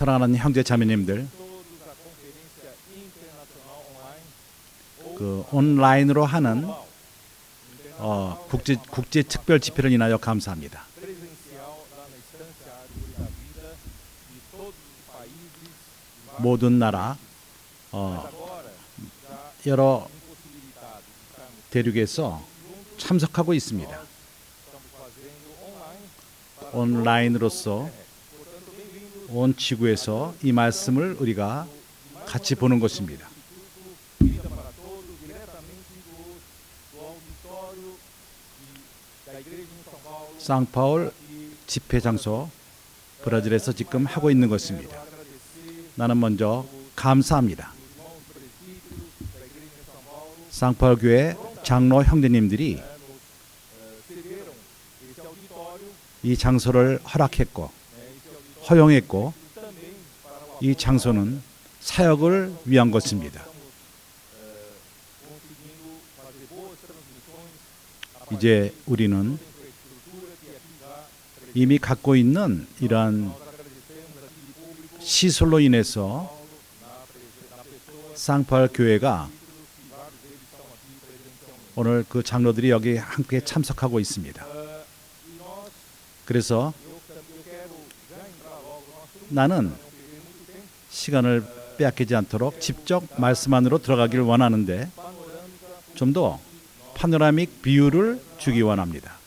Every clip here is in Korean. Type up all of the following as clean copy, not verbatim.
사랑하는 형제 자매님들, 그 온라인으로 하는 국제 특별 집회를 인하여 감사합니다. 모든 나라 여러 대륙에서 참석하고 있습니다. 온라인으로서 온 지구에서 이 말씀을 우리가 같이 보는 것입니다. 상파울 집회 장소 브라질에서 지금 하고 있는 것입니다. 나는 먼저 감사합니다. 상파울 교회 장로 형제님들이 이 장소를 허락했고 허용했고, 이 장소는 사역을 위한 것입니다. 이제 우리는 이미 갖고 있는 이러한 시설로 인해서 상파울 교회가 오늘 그 장로들이 여기 함께 참석하고 있습니다. 그래서 나는 시간을 빼앗기지 않도록 직접 말씀 안으로 들어가길 원하는데, 좀 더 파노라믹 비유를 주기 원합니다.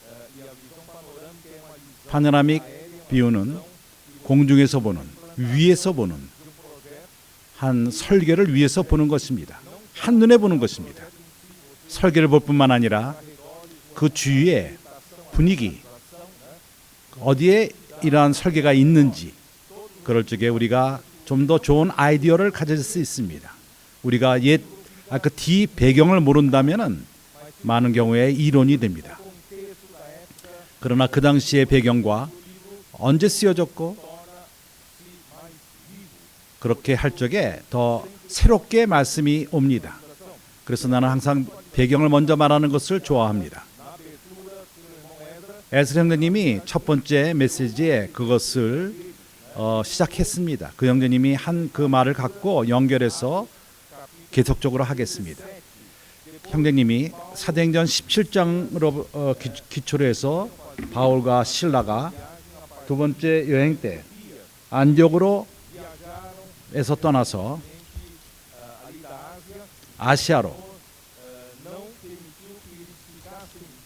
파노라믹 비유는 공중에서 보는, 위에서 보는 한 설계를 위에서 보는 것입니다. 한눈에 보는 것입니다. 설계를 볼 뿐만 아니라 그 주위의 분위기, 어디에 이러한 설계가 있는지, 그럴 적에 우리가 좀 더 좋은 아이디어를 가질 수 있습니다. 우리가 그 뒤 배경을 모른다면은 많은 경우에 이론이 됩니다. 그러나 그 당시의 배경과 언제 쓰여졌고 그렇게 할 적에 더 새롭게 말씀이 옵니다. 그래서 나는 항상 배경을 먼저 말하는 것을 좋아합니다. 에스라 형제님이 첫 번째 메시지에 그것을 시작했습니다. 그 형제님이 한 그 말을 갖고 연결해서 계속적으로 하겠습니다. 형제님이 사도행전 17장으로 기초로 해서 바울과 실라가 두 번째 여행 때 안디옥으로 에서 떠나서 아시아로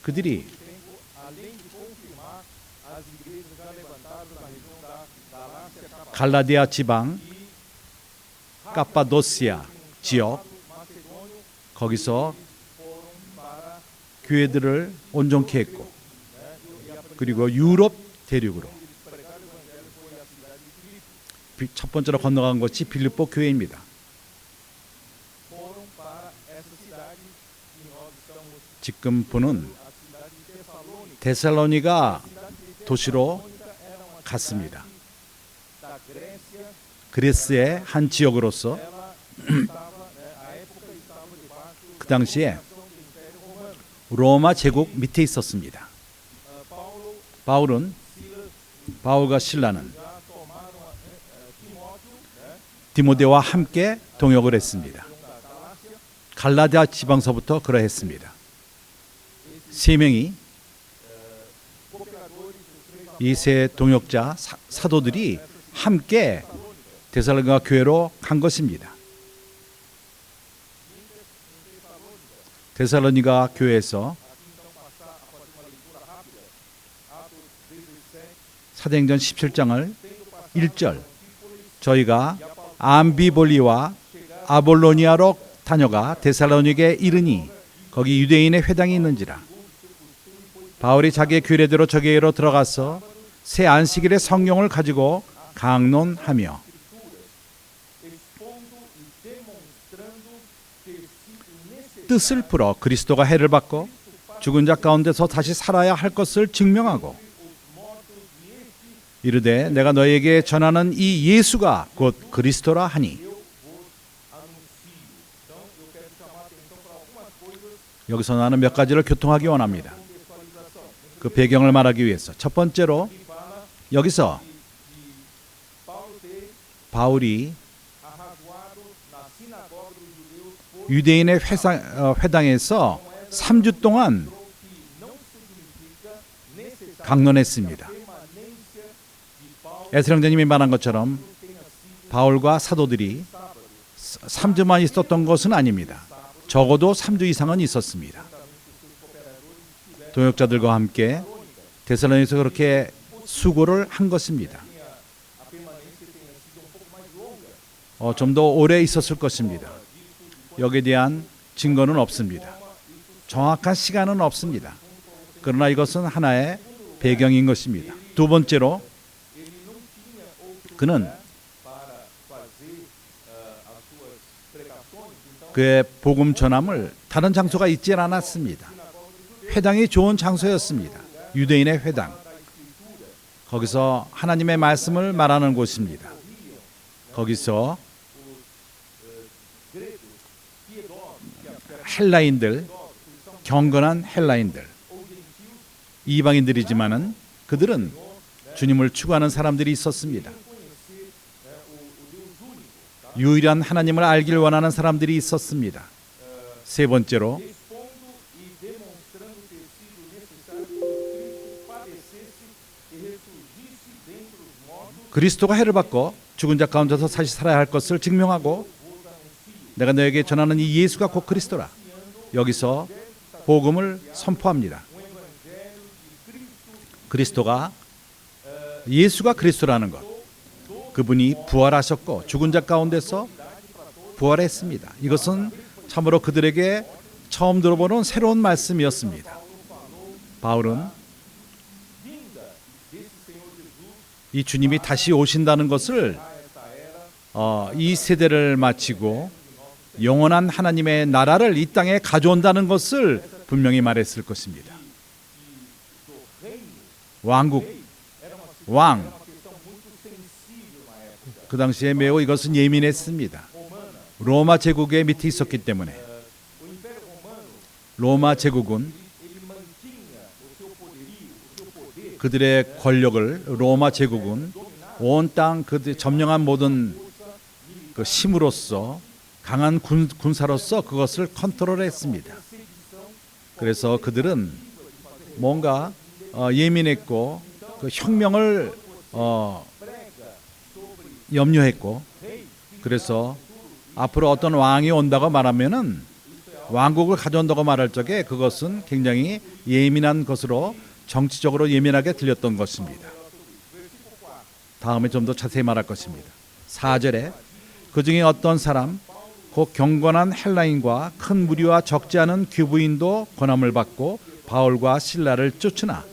그들이 갈라디아 지방, 카파도시아 지역, 거기서 교회들을 온전케 했고, 그리고 유럽 대륙으로 첫 번째로 건너간 것이 빌립보 교회입니다. 지금 보는 데살로니가 도시로 갔습니다. 그리스의 한 지역으로서 그 당시에 로마 제국 밑에 있었습니다. 바울과 실라는 디모데와 함께 동역을 했습니다. 갈라디아 지방서부터 그러했습니다. 세 명이, 이 세 동역자 사도들이 함께 데살로니가 교회로 간 것입니다. 데살로니가 교회에서 사도행전 17장을 1절, 저희가 암비볼리와 아볼로니아로 다녀가 데살로니가에 이르니 거기 유대인의 회당이 있는지라. 바울이 자기의 규례대로 저기로 들어가서 새 안식일의 성경을 가지고 강론하며 뜻을 풀어 그리스도가 해를 받고 죽은 자 가운데서 다시 살아야 할 것을 증명하고 이르되 내가 너에게 전하는 이 예수가 곧 그리스도라 하니. 여기서 나는 몇 가지를 교통하기 원합니다. 그 배경을 말하기 위해서. 첫 번째로 여기서 바울이 유대인의 회당에서 3주 동안 강론했습니다. 에스겔장님이 말한 것처럼 바울과 사도들이 3주만 있었던 것은 아닙니다. 적어도 3주 이상은 있었습니다. 동역자들과 함께 데살로니가에서 그렇게 수고를 한 것입니다. 좀 더 오래 있었을 것입니다. 여기에 대한 증거는 없습니다. 정확한 시간은 없습니다. 그러나 이것은 하나의 배경인 것입니다. 두 번째로 그는 그의 복음 전함을 다른 장소가 있지 않았습니다. 회당이 좋은 장소였습니다. 유대인의 회당. 거기서 하나님의 말씀을 말하는 곳입니다. 거기서 헬라인들, 경건한 헬라인들, 이방인들이지만은 그들은 주님을 추구하는 사람들이 있었습니다. 유일한 하나님을 알길 원하는 사람들이 있었습니다. 세 번째로 그리스도가 해를 받고 죽은 자 가운데서 다시 살아야 할 것을 증명하고 내가 너에게 전하는 이 예수가 곧 그리스도라. 여기서 복음을 선포합니다. 그리스도가 예수가 그리스도라는 것. 그분이 부활하셨고 죽은 자 가운데서 부활했습니다. 이것은 참으로 그들에게 처음 들어보는 새로운 말씀이었습니다. 바울은 이 주님이 다시 오신다는 것을 이 세대를 마치고 영원한 하나님의 나라를 이 땅에 가져온다는 것을 분명히 말했을 것입니다. 왕, 그 당시에 매우 이것은 예민했습니다. 로마 제국의 밑에 있었기 때문에 로마 제국은 그들의 권력을 로마 제국은 온 땅 그들 점령한 모든 그 힘으로써 강한 군사로서 그것을 컨트롤했습니다. 그래서 그들은 뭔가 예민했고 그 혁명을 염려했고 그래서 앞으로 어떤 왕이 온다고 말하면은 왕국을 가져온다고 말할 적에 그것은 굉장히 예민한 것으로 정치적으로 예민하게 들렸던 것입니다. 다음에 좀 더 자세히 말할 것입니다. 4절에 그 중에 어떤 사람 곧 경건한 헬라인과 큰 무리와 적지 않은 귀부인도 권함을 받고 바울과 실라를 쫓으나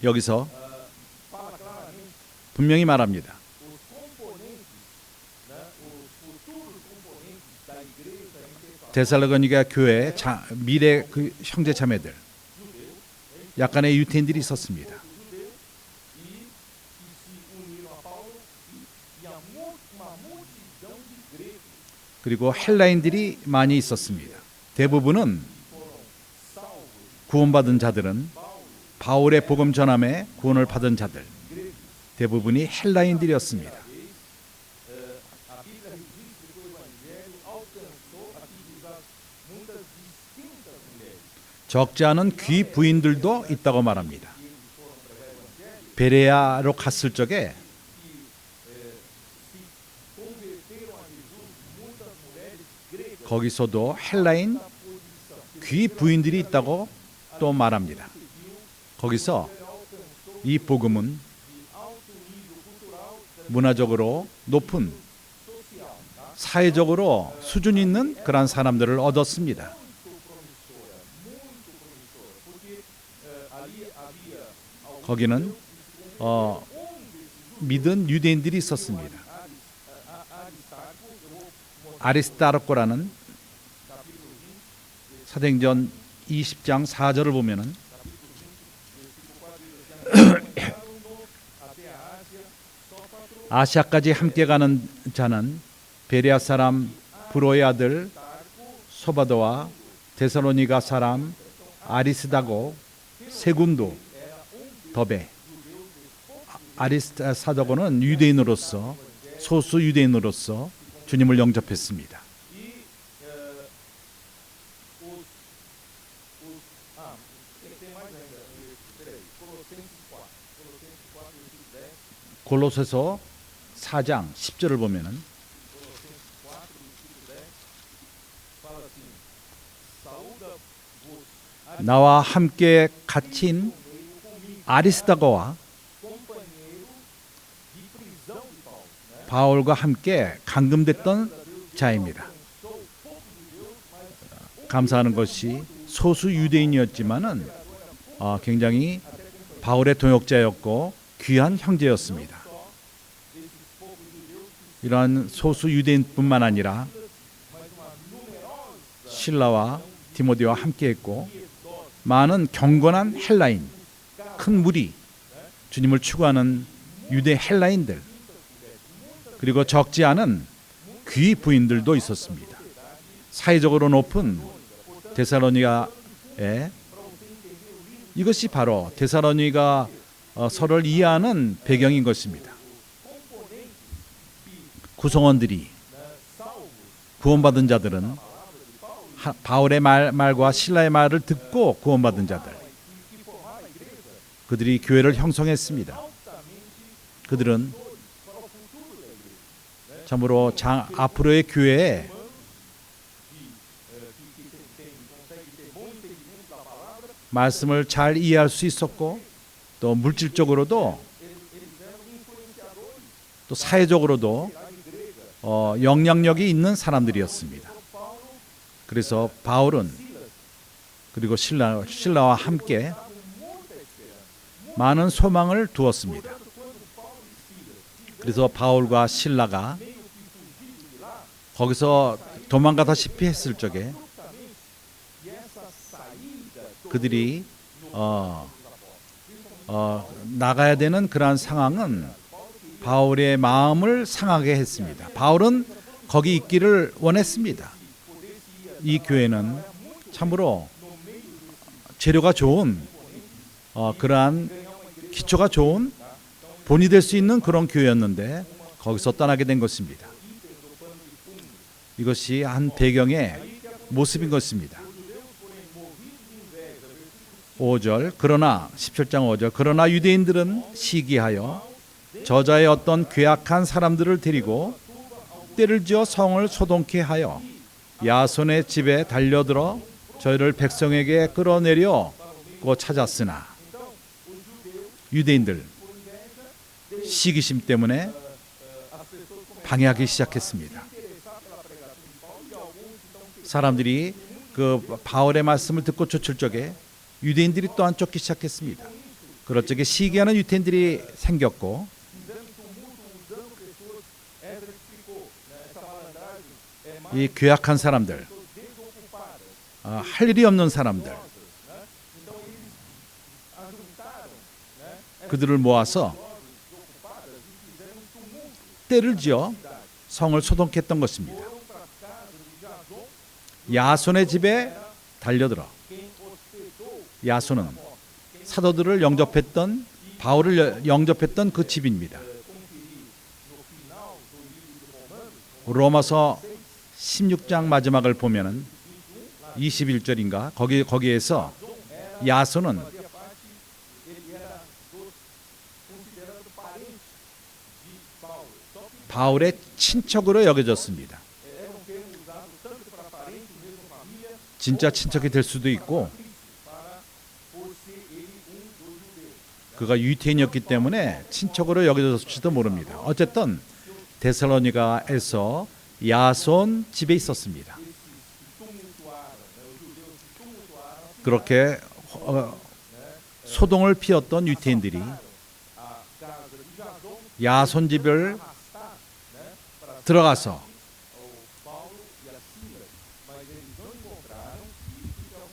여기서 분명히 말합니다. 데살로니가 교회 미래 그 형제 자매들 약간의 유태인들이 있었습니다. 그리고 헬라인들이 많이 있었습니다. 대부분은 구원받은 자들은 바울의 복음 전함에 구원을 받은 자들 대부분이 헬라인들이었습니다. 적지 않은 귀 부인들도 있다고 말합니다. 베레아로 갔을 적에 거기서도 헬라인 귀 부인들이 있다고 또 말합니다. 거기서 이 복음은 문화적으로 높은 사회적으로 수준 있는 그런 사람들을 얻었습니다. 거기는 믿은 유대인들이 있었습니다. 아리스타르코라는 사도행전 20장 4절을 보면은 아시아까지 함께 가는 자는 베레아 사람 브로의 아들 소바도와 데살로니가 사람 아리스다고 세군도 더베 아리스타고는 유대인으로서 소수 유대인으로서 주님을 영접했습니다. 골로새서 4장 10절을 보면은 나와 함께 갇힌 아리스다고와 바울과 함께 감금됐던 자입니다. 감사하는 것이 소수 유대인이었지만은 굉장히 바울의 동역자였고 귀한 형제였습니다. 이러한 소수 유대인뿐만 아니라 실라와 디모데와 함께했고 많은 경건한 헬라인, 큰 무리, 주님을 추구하는 유대 헬라인들, 그리고 적지 않은 귀 부인들도 있었습니다. 사회적으로 높은 데살로니가에 이것이 바로 데살로니가 서로를 이해하는 배경인 것입니다. 구성원들이 구원받은 자들은 바울의 말과 실라의 말을 듣고 구원받은 자들, 그들이 교회를 형성했습니다. 그들은 참으로 앞으로의 교회에 말씀을 잘 이해할 수 있었고 또 물질적으로도 또 사회적으로도 영향력이 있는 사람들이었습니다. 그래서 바울은 그리고 실라와 함께 많은 소망을 두었습니다. 그래서 바울과 실라가 거기서 도망가다시피 했을 적에 그들이 나가야 되는 그러한 상황은 바울의 마음을 상하게 했습니다. 바울은 거기 있기를 원했습니다. 이 교회는 참으로 재료가 좋은 그러한 기초가 좋은 본이 될 수 있는 그런 교회였는데 거기서 떠나게 된 것입니다. 이것이 한 배경의 모습인 것입니다. 5절 그러나 17장 5절 그러나 유대인들은 시기하여 저자의 어떤 괴악한 사람들을 데리고 때를 지어 성을 소동케 하여 야손의 집에 달려들어 저희를 백성에게 끌어내려고 찾았으나 유대인들 시기심 때문에 방해하기 시작했습니다. 사람들이 그 바울의 말씀을 듣고 쫓을 적에 유대인들이 또한 쫓기 시작했습니다. 그럴 적에 시기하는 유대인들이 생겼고 이 괴악한 사람들, 할 일이 없는 사람들, 그들을 모아서 때를 지어 성을 소동케 했던 것입니다. 야손의 집에 달려들어 야손은 사도들을 영접했던 바울을 영접했던 그 집입니다. 로마서 16장 마지막을 보면은 21절인가 거기에서 야손은 바울의 친척으로 여겨졌습니다. 진짜 친척이 될 수도 있고 그가 유태인이었기 때문에 친척으로 여겨졌을지도 모릅니다. 어쨌든 데살로니가에서 야손 집에 있었습니다. 그렇게 소동을 피웠던 유태인들이 야손 집을 들어가서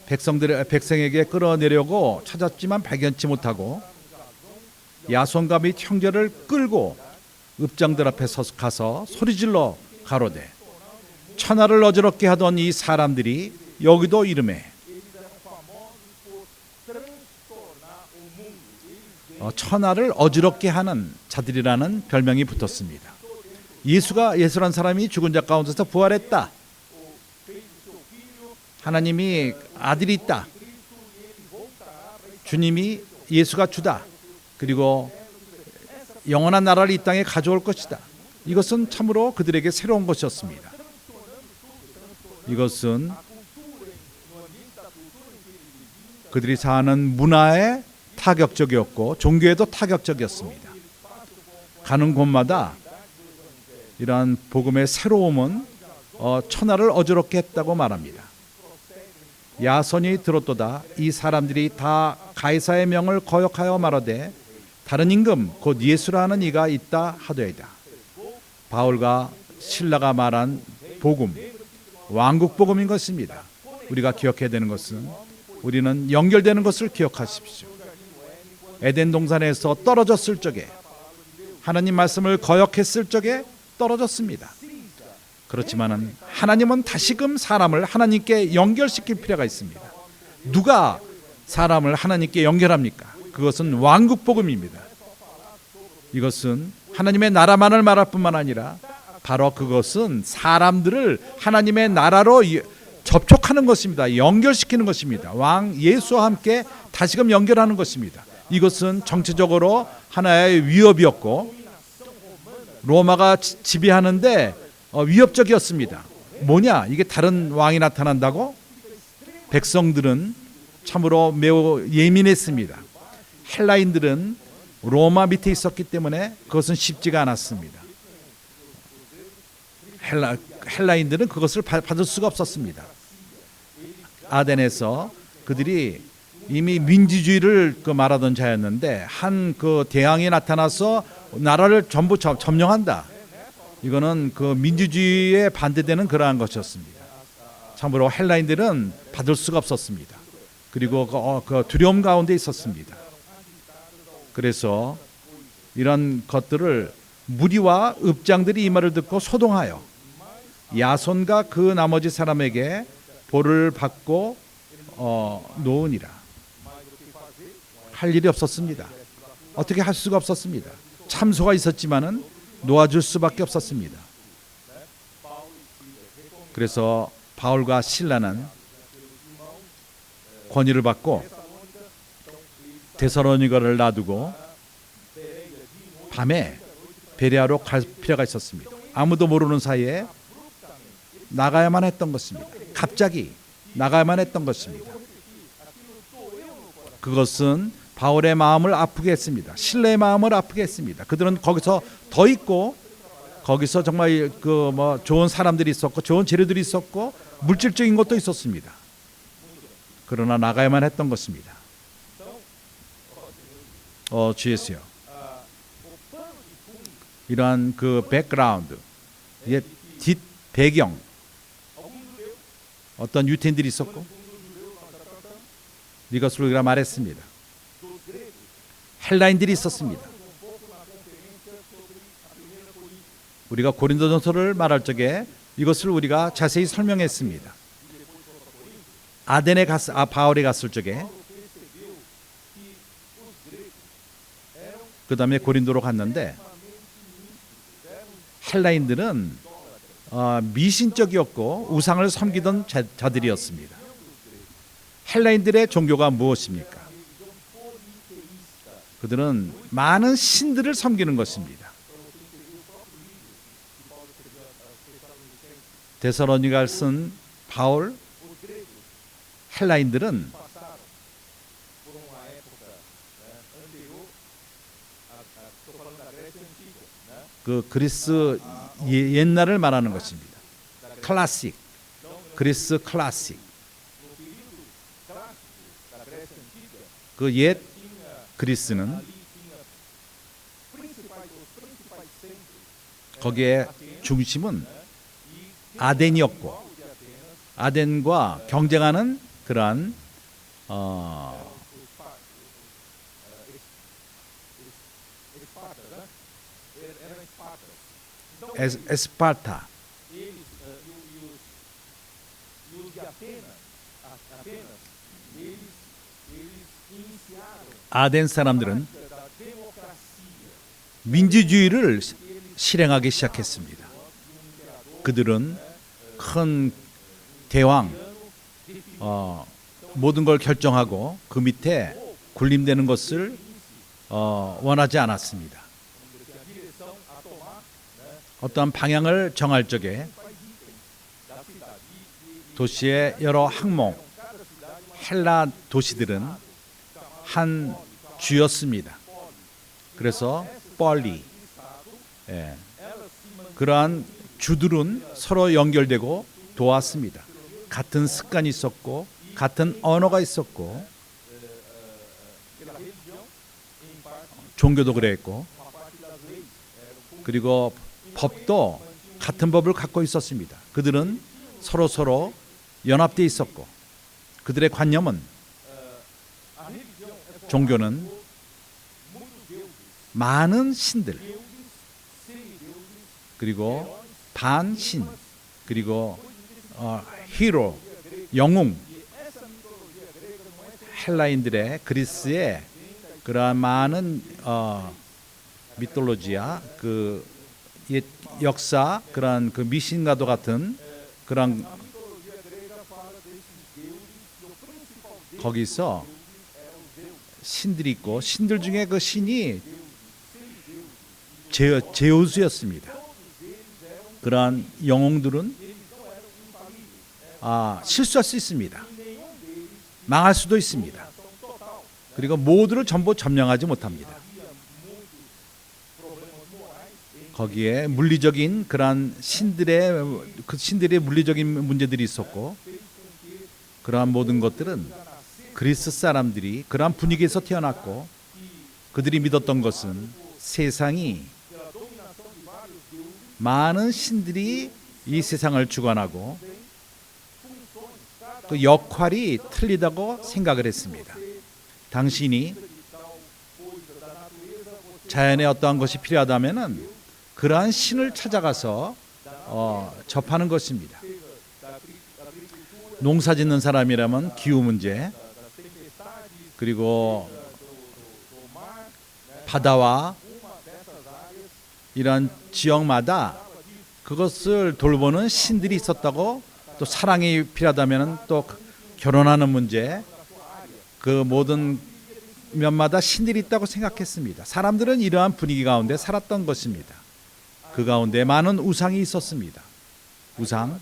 백성에게 끌어내려고 찾았지만 발견치 못하고 야손과 및 형제를 끌고 읍장들 앞에 가서 소리질러 가로되 천하를 어지럽게 하던 이 사람들이 여기도 이름에 천하를 어지럽게 하는 자들이라는 별명이 붙었습니다. 예수란 사람이 죽은 자 가운데서 부활했다. 하나님이 아들이 있다. 주님이 예수가 주다. 그리고 영원한 나라를 이 땅에 가져올 것이다. 이것은 참으로 그들에게 새로운 것이었습니다. 이것은 그들이 사는 문화에 타격적이었고 종교에도 타격적이었습니다. 가는 곳마다 이러한 복음의 새로움은 천하를 어지럽게 했다고 말합니다. 야손이 들었도다. 이 사람들이 다 가이사의 명을 거역하여 말하되 다른 임금 곧 예수라 하는 이가 있다 하되이다. 바울과 실라가 말한 복음, 왕국 복음인 것입니다. 우리가 기억해야 되는 것은 우리는 연결되는 것을 기억하십시오. 에덴 동산에서 떨어졌을 적에 하나님 말씀을 거역했을 적에 떨어졌습니다. 그렇지만은 하나님은 다시금 사람을 하나님께 연결시킬 필요가 있습니다. 누가 사람을 하나님께 연결합니까? 그것은 왕국 복음입니다. 이것은 하나님의 나라만을 말할 뿐만 아니라 바로 그것은 사람들을 하나님의 나라로 접촉하는 것입니다. 연결시키는 것입니다. 왕 예수와 함께 다시금 연결하는 것입니다. 이것은 정치적으로 하나의 위협이었고 로마가 지배하는데 위협적이었습니다. 뭐냐? 이게 다른 왕이 나타난다고? 백성들은 참으로 매우 예민했습니다. 헬라인들은 로마 밑에 있었기 때문에 그것은 쉽지가 않았습니다. 헬라인들은 그것을 받을 수가 없었습니다. 아덴에서 그들이 이미 민주주의를 말하던 자였는데 한 그 대왕이 나타나서 나라를 전부 점령한다. 이거는 그 민주주의에 반대되는 그러한 것이었습니다. 참으로 헬라인들은 받을 수가 없었습니다. 그리고 그 두려움 가운데 있었습니다. 그래서 이런 것들을 무리와 읍장들이 이 말을 듣고 소동하여 야손과 그 나머지 사람에게 벌을 받고 놓으니라. 할 일이 없었습니다. 어떻게 할 수가 없었습니다. 참소가 있었지만은 놓아줄 수밖에 없었습니다. 그래서 바울과 실라는 권위를 받고 데살로니가를 놔두고 밤에 베레아로 갈 필요가 있었습니다. 아무도 모르는 사이에 나가야만 했던 것입니다. 갑자기 나가야만 했던 것입니다. 그것은 바울의 마음을 아프게 했습니다. 실레의 마음을 아프게 했습니다. 그들은 거기서 더 있고 거기서 정말 좋은 사람들이 있었고 좋은 재료들이 있었고 물질적인 것도 있었습니다. 그러나 나가야만 했던 것입니다. 주예수요. 이러한 그 백그라운드, 뒷 배경, 어떤 유태인들이 있었고 이것을 우리가 말했습니다. 헬라인들이 있었습니다. 우리가 고린도전서를 말할 적에 이것을 우리가 자세히 설명했습니다. 바울이 갔을 적에 그 다음에 고린도로 갔는데 헬라인들은 미신적이었고 우상을 섬기던 자들이었습니다. 헬라인들의 종교가 무엇입니까? 그들은 많은 신들을 섬기는 것입니다. 데살로니가를 쓴 바울, 헬라인들은 그 그리스 옛날을 말하는 것입니다. 클래식, 그리스 클래식. 그 옛 그리스는 거기에 중심은 아덴이었고 아덴과 경쟁하는 그러한 에스파르타, 아덴 사람들은 민주주의를 실행하기 시작했습니다. 그들은 큰 대왕, 모든 걸 결정하고 그 밑에 군림되는 것을 원하지 않았습니다. 어떠한 방향을 정할 적에 도시의 여러 항목, 헬라 도시들은 한 주였습니다. 그래서 뻘리, 그러한 주들은 서로 연결되고 도왔습니다. 같은 습관이 있었고 같은 언어가 있었고 종교도 그랬고 그리고 법도 같은 법을 갖고 있었습니다. 그들은 서로 연합되어 있었고 그들의 관념은 종교는 많은 신들 그리고 반신 그리고 히로 영웅 헬라인들의 그리스의 그러한 많은 미톨로지야 그 역사 그러한 그 미신과도 같은 그런 거기서 신들이 있고 신들 중에 그 신이 제우스였습니다. 그러한 영웅들은 실수할 수 있습니다. 망할 수도 있습니다. 그리고 모두를 전부 점령하지 못합니다. 거기에 물리적인 그러한 신들의 물리적인 문제들이 있었고 그러한 모든 것들은 그리스 사람들이 그러한 분위기에서 태어났고 그들이 믿었던 것은 세상이 많은 신들이 이 세상을 주관하고 그 역할이 틀리다고 생각을 했습니다. 당신이 자연에 어떠한 것이 필요하다면은 그러한 신을 찾아가서 접하는 것입니다. 농사 짓는 사람이라면 기후 문제 그리고 바다와 이런 지역마다 그것을 돌보는 신들이 있었다고 또 사랑이 필요하다면 또 결혼하는 문제 그 모든 면마다 신들이 있다고 생각했습니다. 사람들은 이러한 분위기 가운데 살았던 것입니다. 그 가운데 많은 우상이 있었습니다. 우상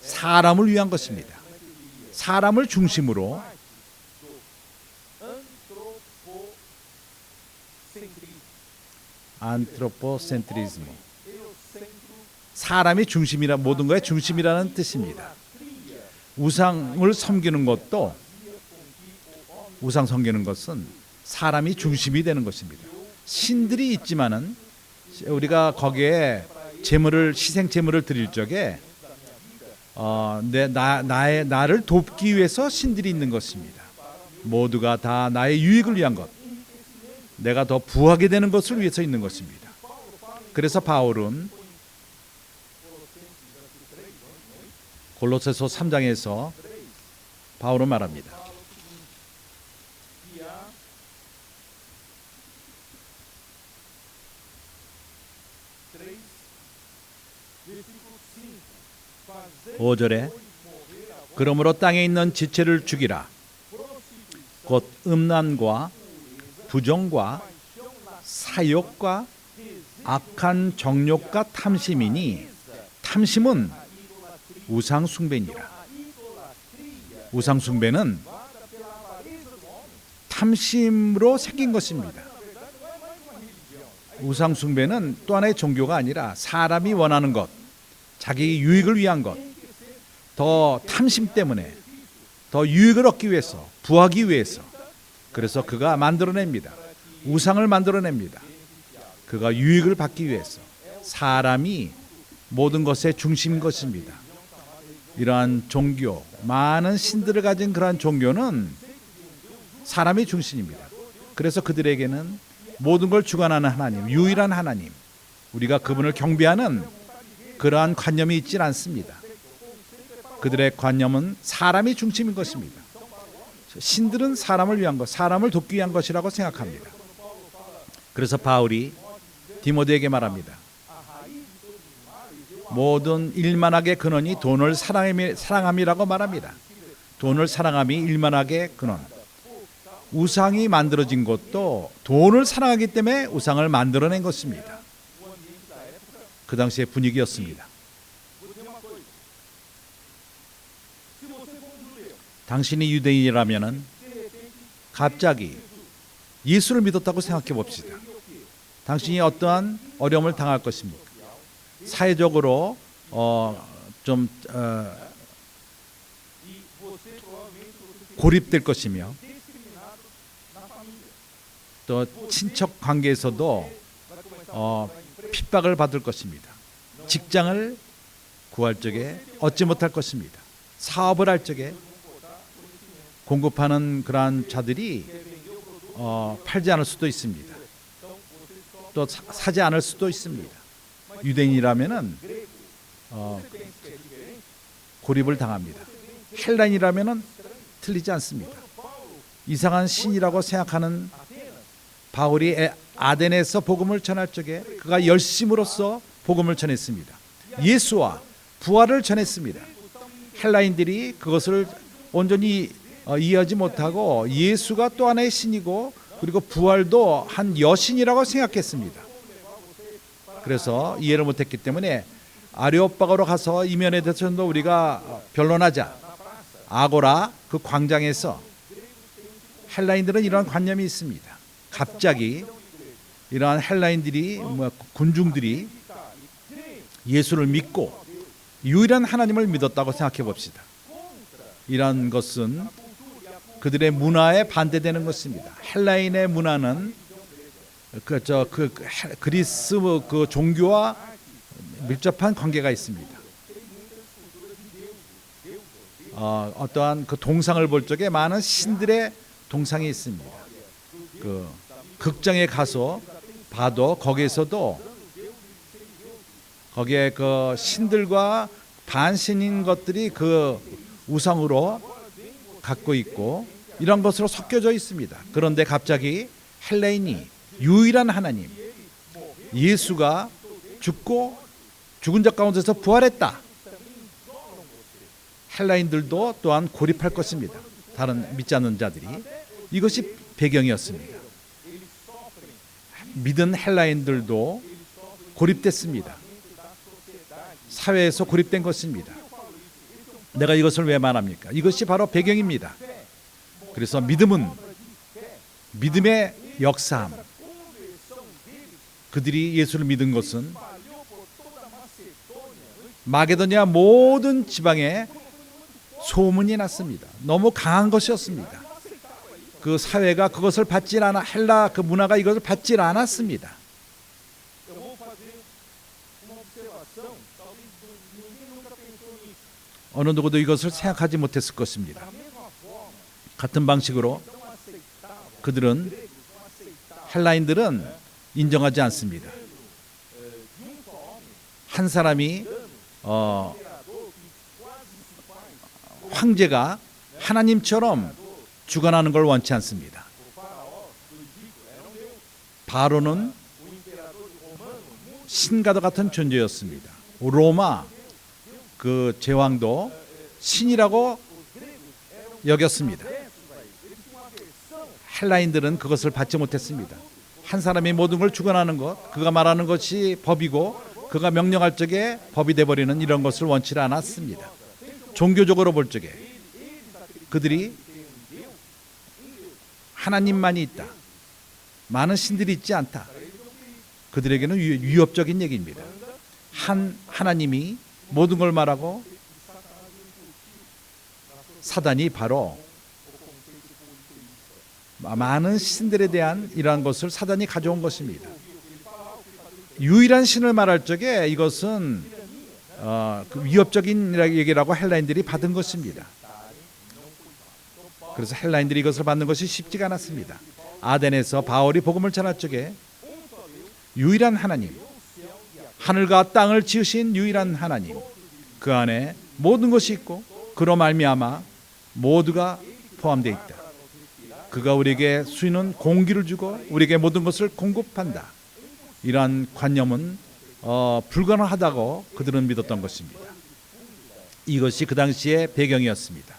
사람을 위한 것입니다. 사람을 중심으로 안트로포센트리즘 사람이 중심이라 모든 것의 중심이라는 뜻입니다. 우상을 섬기는 것도 우상 섬기는 것은 사람이 중심이 되는 것입니다. 신들이 있지만은 우리가 거기에 희생 제물을 드릴 적에 나를 돕기 위해서 신들이 있는 것입니다. 모두가 다 나의 유익을 위한 것, 내가 더 부하게 되는 것을 위해서 있는 것입니다. 그래서 바울은 골로새서 3장에서 바울은 말합니다. 오절에 그러므로 땅에 있는 지체를 죽이라. 곧 음란과 부정과 사욕과 악한 정욕과 탐심이니 탐심은 우상 숭배니라. 우상 숭배는 탐심으로 생긴 것입니다. 우상 숭배는 또 하나의 종교가 아니라 사람이 원하는 것, 자기 유익을 위한 것, 더 탐심 때문에 더 유익을 얻기 위해서, 부하기 위해서, 그래서 그가 만들어냅니다. 우상을 만들어냅니다. 그가 유익을 받기 위해서. 사람이 모든 것의 중심인 것입니다. 이러한 종교, 많은 신들을 가진 그러한 종교는 사람이 중심입니다. 그래서 그들에게는 모든 걸 주관하는 하나님, 유일한 하나님, 우리가 그분을 경배하는 그러한 관념이 있질 않습니다. 그들의 관념은 사람이 중심인 것입니다. 신들은 사람을 위한 것, 사람을 돕기 위한 것이라고 생각합니다. 그래서 바울이 디모데에게 말합니다. 모든 일만하게 근원이 돈을 사랑함이라고 말합니다. 돈을 사랑함이 일만하게 근원. 우상이 만들어진 것도 돈을 사랑하기 때문에 우상을 만들어낸 것입니다. 그 당시의 분위기였습니다. 당신이 유대인이라면 갑자기 예수를 믿었다고 생각해 봅시다. 당신이 어떠한 어려움을 당할 것입니까? 사회적으로 고립될 것이며 또 친척 관계에서도 핍박을 받을 것입니다. 직장을 구할 적에 얻지 못할 것입니다. 사업을 할 적에 공급하는 그러한 자들이 팔지 않을 수도 있습니다. 또 사지 않을 수도 있습니다. 유대인이라면은 고립을 당합니다. 헬라인이라면은 틀리지 않습니다. 이상한 신이라고 생각하는 바울이 아덴에서 복음을 전할 적에 그가 열심으로써 복음을 전했습니다. 예수와 부활을 전했습니다. 헬라인들이 그것을 온전히 이해하지 못하고 예수가 또 하나의 신이고 그리고 부활도 한 여신이라고 생각했습니다. 그래서 이해를 못했기 때문에 아레오파고로 가서 이면에 대해서도 우리가 변론하자. 아고라 그 광장에서 헬라인들은 이러한 관념이 있습니다. 갑자기 이러한 헬라인들이 군중들이 예수를 믿고 유일한 하나님을 믿었다고 생각해 봅시다. 이런 것은 그들의 문화에 반대되는 것입니다. 헬라인의 문화는 그리스 그 종교와 밀접한 관계가 있습니다. 어떠한 그 동상을 볼 적에 많은 신들의 동상이 있습니다. 그 극장에 가서 봐도 거기에서도 거기에 그 신들과 반신인 것들이 그 우상으로 갖고 있고 이런 것으로 섞여져 있습니다. 그런데 갑자기 헬라인이 유일한 하나님 예수가 죽고 죽은 자 가운데서 부활했다. 헬라인들도 또한 고립할 것입니다. 다른 믿지 않는 자들이. 이것이 배경이었습니다. 믿은 헬라인들도 고립됐습니다. 사회에서 고립된 것입니다. 내가 이것을 왜 말합니까? 이것이 바로 배경입니다. 그래서 믿음의 역사함. 그들이 예수를 믿은 것은 마게도냐 모든 지방에 소문이 났습니다. 너무 강한 것이었습니다. 그 사회가 그것을 받질 않아 헬라 그 문화가 이것을 받질 않았습니다. 어느 누구도 이것을 생각하지 못했을 것입니다. 같은 방식으로 헬라인들은 인정하지 않습니다. 한 사람이 황제가 하나님처럼 주관하는 걸 원치 않습니다. 바로는 신과도 같은 존재였습니다. 로마 그 제왕도 신이라고 여겼습니다. 헬라인들은 그것을 받지 못했습니다. 한 사람이 모든 걸 주관하는 것, 그가 말하는 것이 법이고 그가 명령할 적에 법이 돼버리는 이런 것을 원치 않았습니다. 종교적으로 볼 적에 그들이 하나님만이 있다. 많은 신들이 있지 않다. 그들에게는 위협적인 얘기입니다. 한 하나님이 모든 걸 말하고 사단이 바로 많은 신들에 대한 이러한 것을 사단이 가져온 것입니다. 유일한 신을 말할 적에 이것은 그 위협적인 얘기라고 헬라인들이 받은 것입니다. 그래서 헬라인들이 이것을 받는 것이 쉽지가 않았습니다. 아덴에서 바울이 복음을 전할 적에 유일한 하나님, 하늘과 땅을 지으신 유일한 하나님, 그 안에 모든 것이 있고 그로 말미암아 모두가 포함되어 있다. 그가 우리에게 수있는 공기를 주고 우리에게 모든 것을 공급한다. 이러한 관념은 불가능하다고 그들은 믿었던 것입니다. 이것이 그 당시의 배경이었습니다.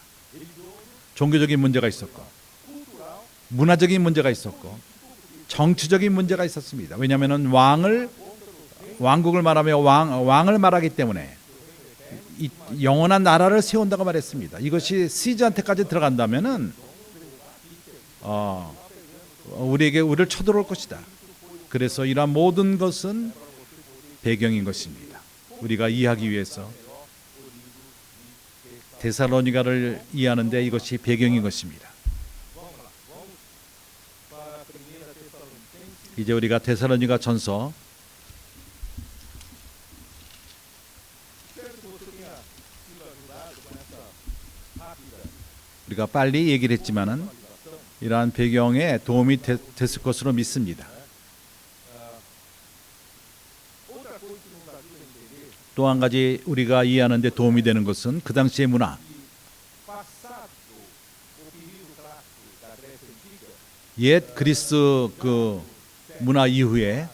종교적인 문제가 있었고 문화적인 문제가 있었고 정치적인 문제가 있었습니다. 왜냐하면 왕국을 말하며 왕을 말하기 때문에 이 영원한 나라를 세운다고 말했습니다. 이것이 시즈한테까지 들어간다면은 우리를 쳐들어올 것이다. 그래서 이러한 모든 것은 배경인 것입니다. 우리가 이해하기 위해서 데살로니가를 이해하는데 이것이 배경인 것입니다. 이제 우리가 데살로니가 전서 우리가 빨리 얘기를 했지만은 이러한 배경에 도움이 됐을 것으로 믿습니다. 또 한 가지 우리가 이해하는 데 도움이 되는 것은 그 당시의 문화, 옛 그리스 그 문화 이후에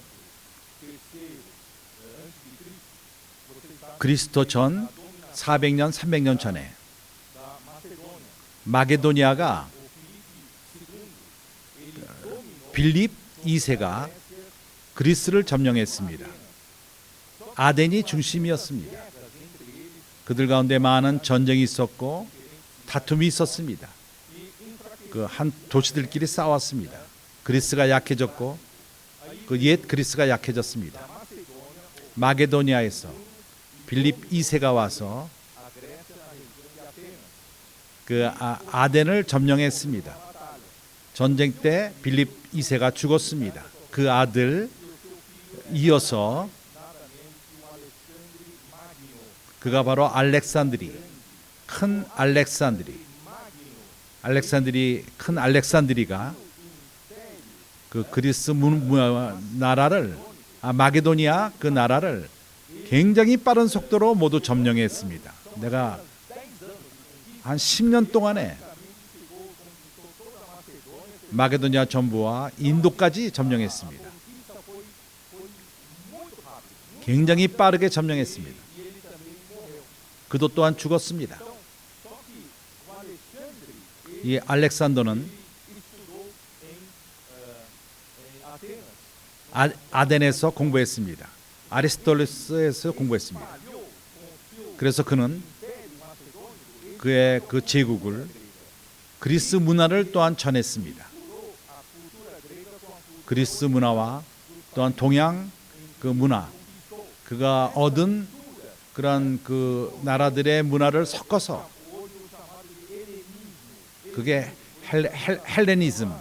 그리스도 전 400년, 300년 전에 마게도니아가 빌립 2세가 그리스를 점령했습니다. 아덴이 중심이었습니다. 그들 가운데 많은 전쟁이 있었고 다툼이 있었습니다. 그 한 도시들끼리 싸웠습니다. 그리스가 약해졌고 그 옛 그리스가 약해졌습니다. 마게도니아에서 빌립 2세가 와서 그 아덴을 점령했습니다. 전쟁 때 빌립 2세가 죽었습니다. 그 아들 이어서 그가 바로 큰 알렉산드리가 그 그리스 나라를 마게도니아 그 나라를 굉장히 빠른 속도로 모두 점령했습니다. 내가 한 10년 동안에 마게도니아 전부와 인도까지 점령했습니다. 굉장히 빠르게 점령했습니다. 그도 또한 죽었습니다. 이 알렉산더는 아덴에서 공부했습니다. 아리스토텔레스에서 공부했습니다. 그래서 그는 그의 그 제국을 그리스 문화를 또한 전했습니다. 그리스 문화와 또한 동양 그 문화, 그가 얻은 그런 그 나라들의 문화를 섞어서 그게 헬레니즘,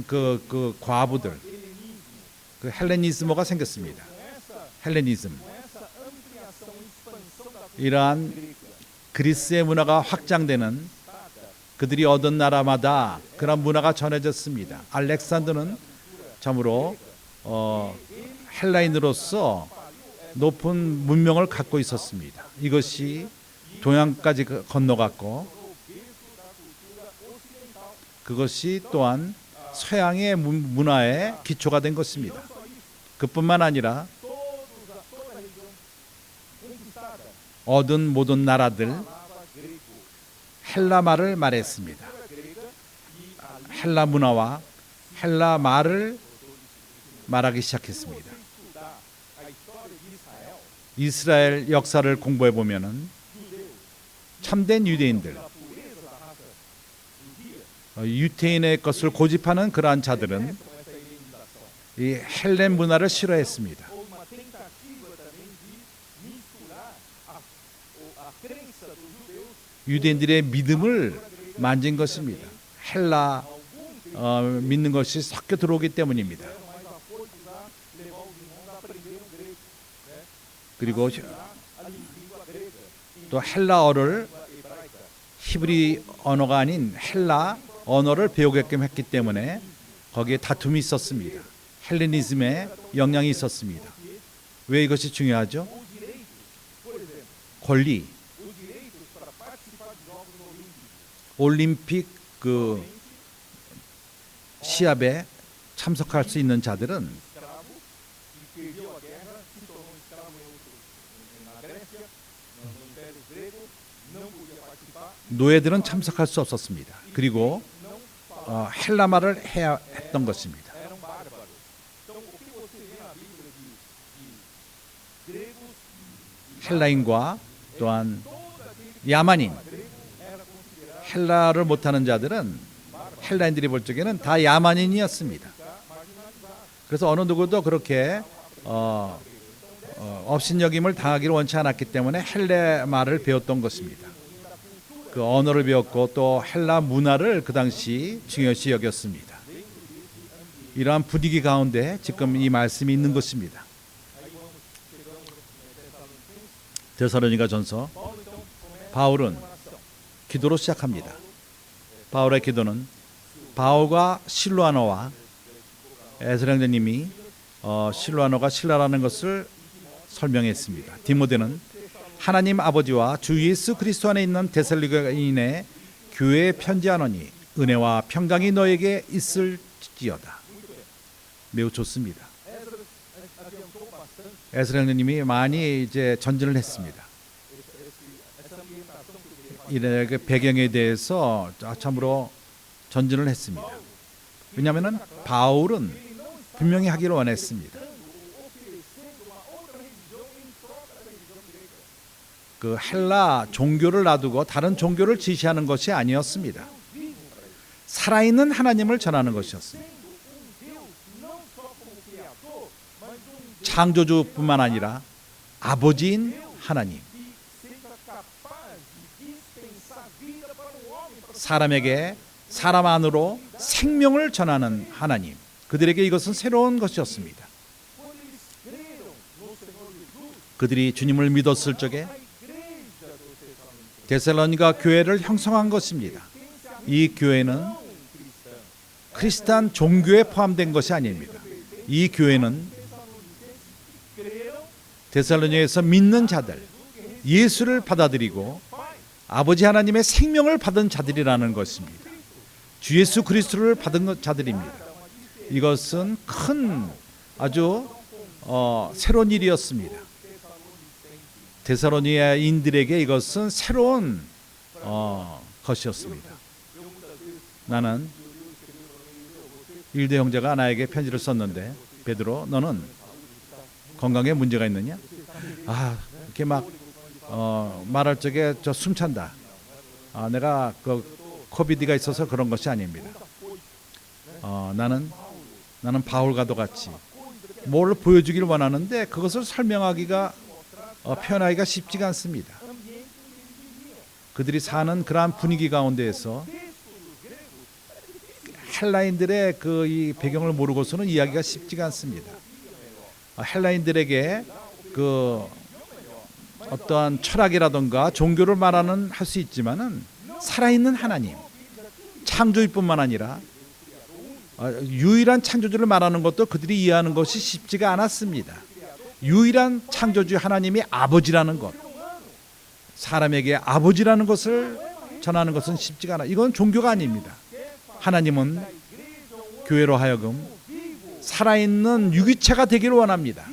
그 과부들, 그 헬레니즘어가 생겼습니다. 헬레니즘. 이러한 그리스의 문화가 확장되는 그들이 얻은 나라마다 그런 문화가 전해졌습니다. 알렉산더는 참으로 헬라인으로서 높은 문명을 갖고 있었습니다. 이것이 동양까지 건너갔고 그것이 또한 서양의 문화의 기초가 된 것입니다. 그뿐만 아니라 얻은 모든 나라들 헬라 말을 말했습니다. 헬라 문화와 헬라 말을 말하기 시작했습니다. 이스라엘 역사를 공부해 보면은 참된 유대인들, 유태인의 것을 고집하는 그러한 자들은 이 헬렌 문화를 싫어했습니다. 유대인들의 믿음을 만진 것입니다. 헬라 믿는 것이 섞여 들어오기 때문입니다. 그리고 또 헬라어를 히브리 언어가 아닌 헬라 언어를 배우게끔 했기 때문에 거기에 다툼이 있었습니다. 헬레니즘의 영향이 있었습니다. 왜 이것이 중요하죠? 권리. 올림픽 그 시합에 참석할 수 있는 자들은 노예들은 참석할 수 없었습니다. 그리고 헬라말을 해야 했던 것입니다. 헬라인과 또한 야만인, 헬라를 못하는 자들은 헬라인들이 볼 적에는 다 야만인이었습니다. 그래서 어느 누구도 그렇게 업신여김을 당하기를 원치 않았기 때문에 헬라 말을 배웠던 것입니다. 그 언어를 배웠고 또 헬라 문화를 그 당시 중요시 여겼습니다. 이러한 분위기 가운데 지금 이 말씀이 있는 것입니다. 데살로니가전서 바울은 기도로 시작합니다. 바울의 기도는 바울과 실로아노와 에스라 형제님이 실로아노가 신라라는 것을 설명했습니다. 디모데는 하나님 아버지와 주 예수 그리스도 안에 있는 데살로니가인의 교회에 편지하노니 은혜와 평강이 너에게 있을지어다. 매우 좋습니다. 에스라 형제님이 많이 이제 전진을 했습니다. 이 배경에 대해서 참으로 전진을 했습니다. 왜냐하면 바울은 분명히 하기를 원했습니다. 그 헬라 종교를 놔두고 다른 종교를 지시하는 것이 아니었습니다. 살아있는 하나님을 전하는 것이었습니다. 창조주뿐만 아니라 아버지인 하나님, 사람에게 사람 안으로 생명을 전하는 하나님, 그들에게 이것은 새로운 것이었습니다. 그들이 주님을 믿었을 적에 데살로니가 교회를 형성한 것입니다. 이 교회는 크리스찬 종교에 포함된 것이 아닙니다. 이 교회는 데살로니가에서 믿는 자들, 예수를 받아들이고 아버지 하나님의 생명을 받은 자들이라는 것입니다. 주 예수 그리스도를 받은 자들입니다. 이것은 큰 아주 새로운 일이었습니다. 데살로니가인들에게 이것은 새로운 것이었습니다. 나는 일대 형제가 나에게 편지를 썼는데, 베드로, 너는 건강에 문제가 있느냐? 이렇게 막 말할 적에 저 숨찬다. 내가 그 코비드가 있어서 그런 것이 아닙니다. 나는 바울과도 같이 뭘 보여주기를 원하는데 그것을 설명하기가 표현하기가 쉽지가 않습니다. 그들이 사는 그러한 분위기 가운데에서 헬라인들의 이 배경을 모르고서는 이야기가 쉽지가 않습니다. 헬라인들에게 그 어떠한 철학이라든가 종교를 말하는 할 수 있지만은 살아있는 하나님, 창조주뿐만 아니라 유일한 창조주를 말하는 것도 그들이 이해하는 것이 쉽지가 않았습니다. 유일한 창조주 하나님이 아버지라는 것, 사람에게 아버지라는 것을 전하는 것은 쉽지가 않아. 이건 종교가 아닙니다. 하나님은 교회로 하여금 살아있는 유기체가 되기를 원합니다.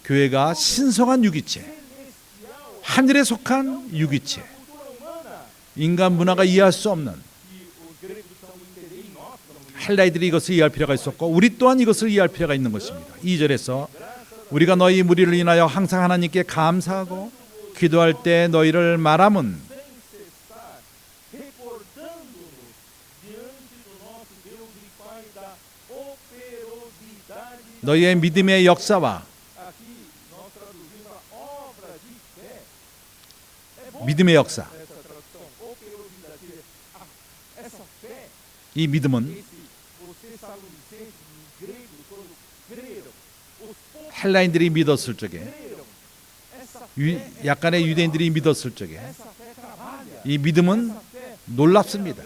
교회가 신성한 유기체, 하늘에 속한 유기체, 인간 문화가 이해할 수 없는, 헬라이들이 이것을 이해할 필요가 있었고 우리 또한 이것을 이해할 필요가 있는 것입니다. 2절에서 우리가 너희 무리를 인하여 항상 하나님께 감사하고 기도할 때 너희를 말함은 너희의 믿음의 역사와 믿음의 역사, 이 믿음은 헬라인들이 믿었을 적에, 약간의 유대인들이 믿었을 적에 이 믿음은 놀랍습니다.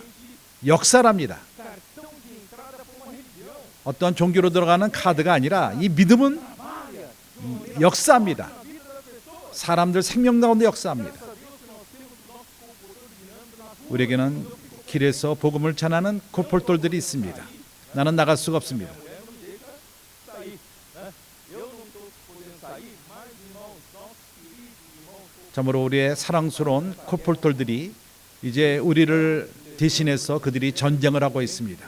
역사랍니다. 어떤 종교로 들어가는 카드가 아니라 이 믿음은 역사입니다. 사람들 생명 가운데 역사합니다. 우리에게는 길에서 복음을 전하는 코폴돌들이 있습니다. 나는 나갈 수가 없습니다. 참으로 우리의 사랑스러운 코폴돌들이 이제 우리를 대신해서 그들이 전쟁을 하고 있습니다.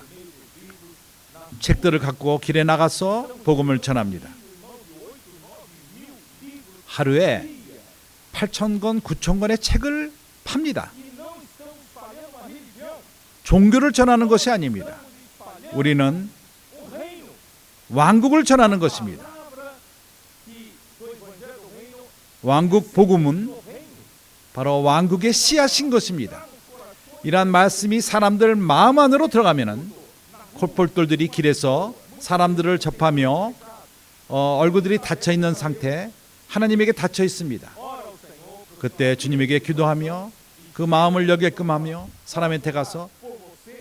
책들을 갖고 길에 나가서 복음을 전합니다. 하루에 8,000권, 9,000권의 책을 팝니다. 종교를 전하는 것이 아닙니다. 우리는 왕국을 전하는 것입니다. 왕국 복음은 바로 왕국의 씨앗인 것입니다. 이러한 말씀이 사람들 마음 안으로 들어가면은 콜폴돌들이 길에서 사람들을 접하며 얼굴들이 닫혀 있는 상태, 하나님에게 닫혀 있습니다. 그때 주님에게 기도하며 그 마음을 여게끔 하며 사람한테 가서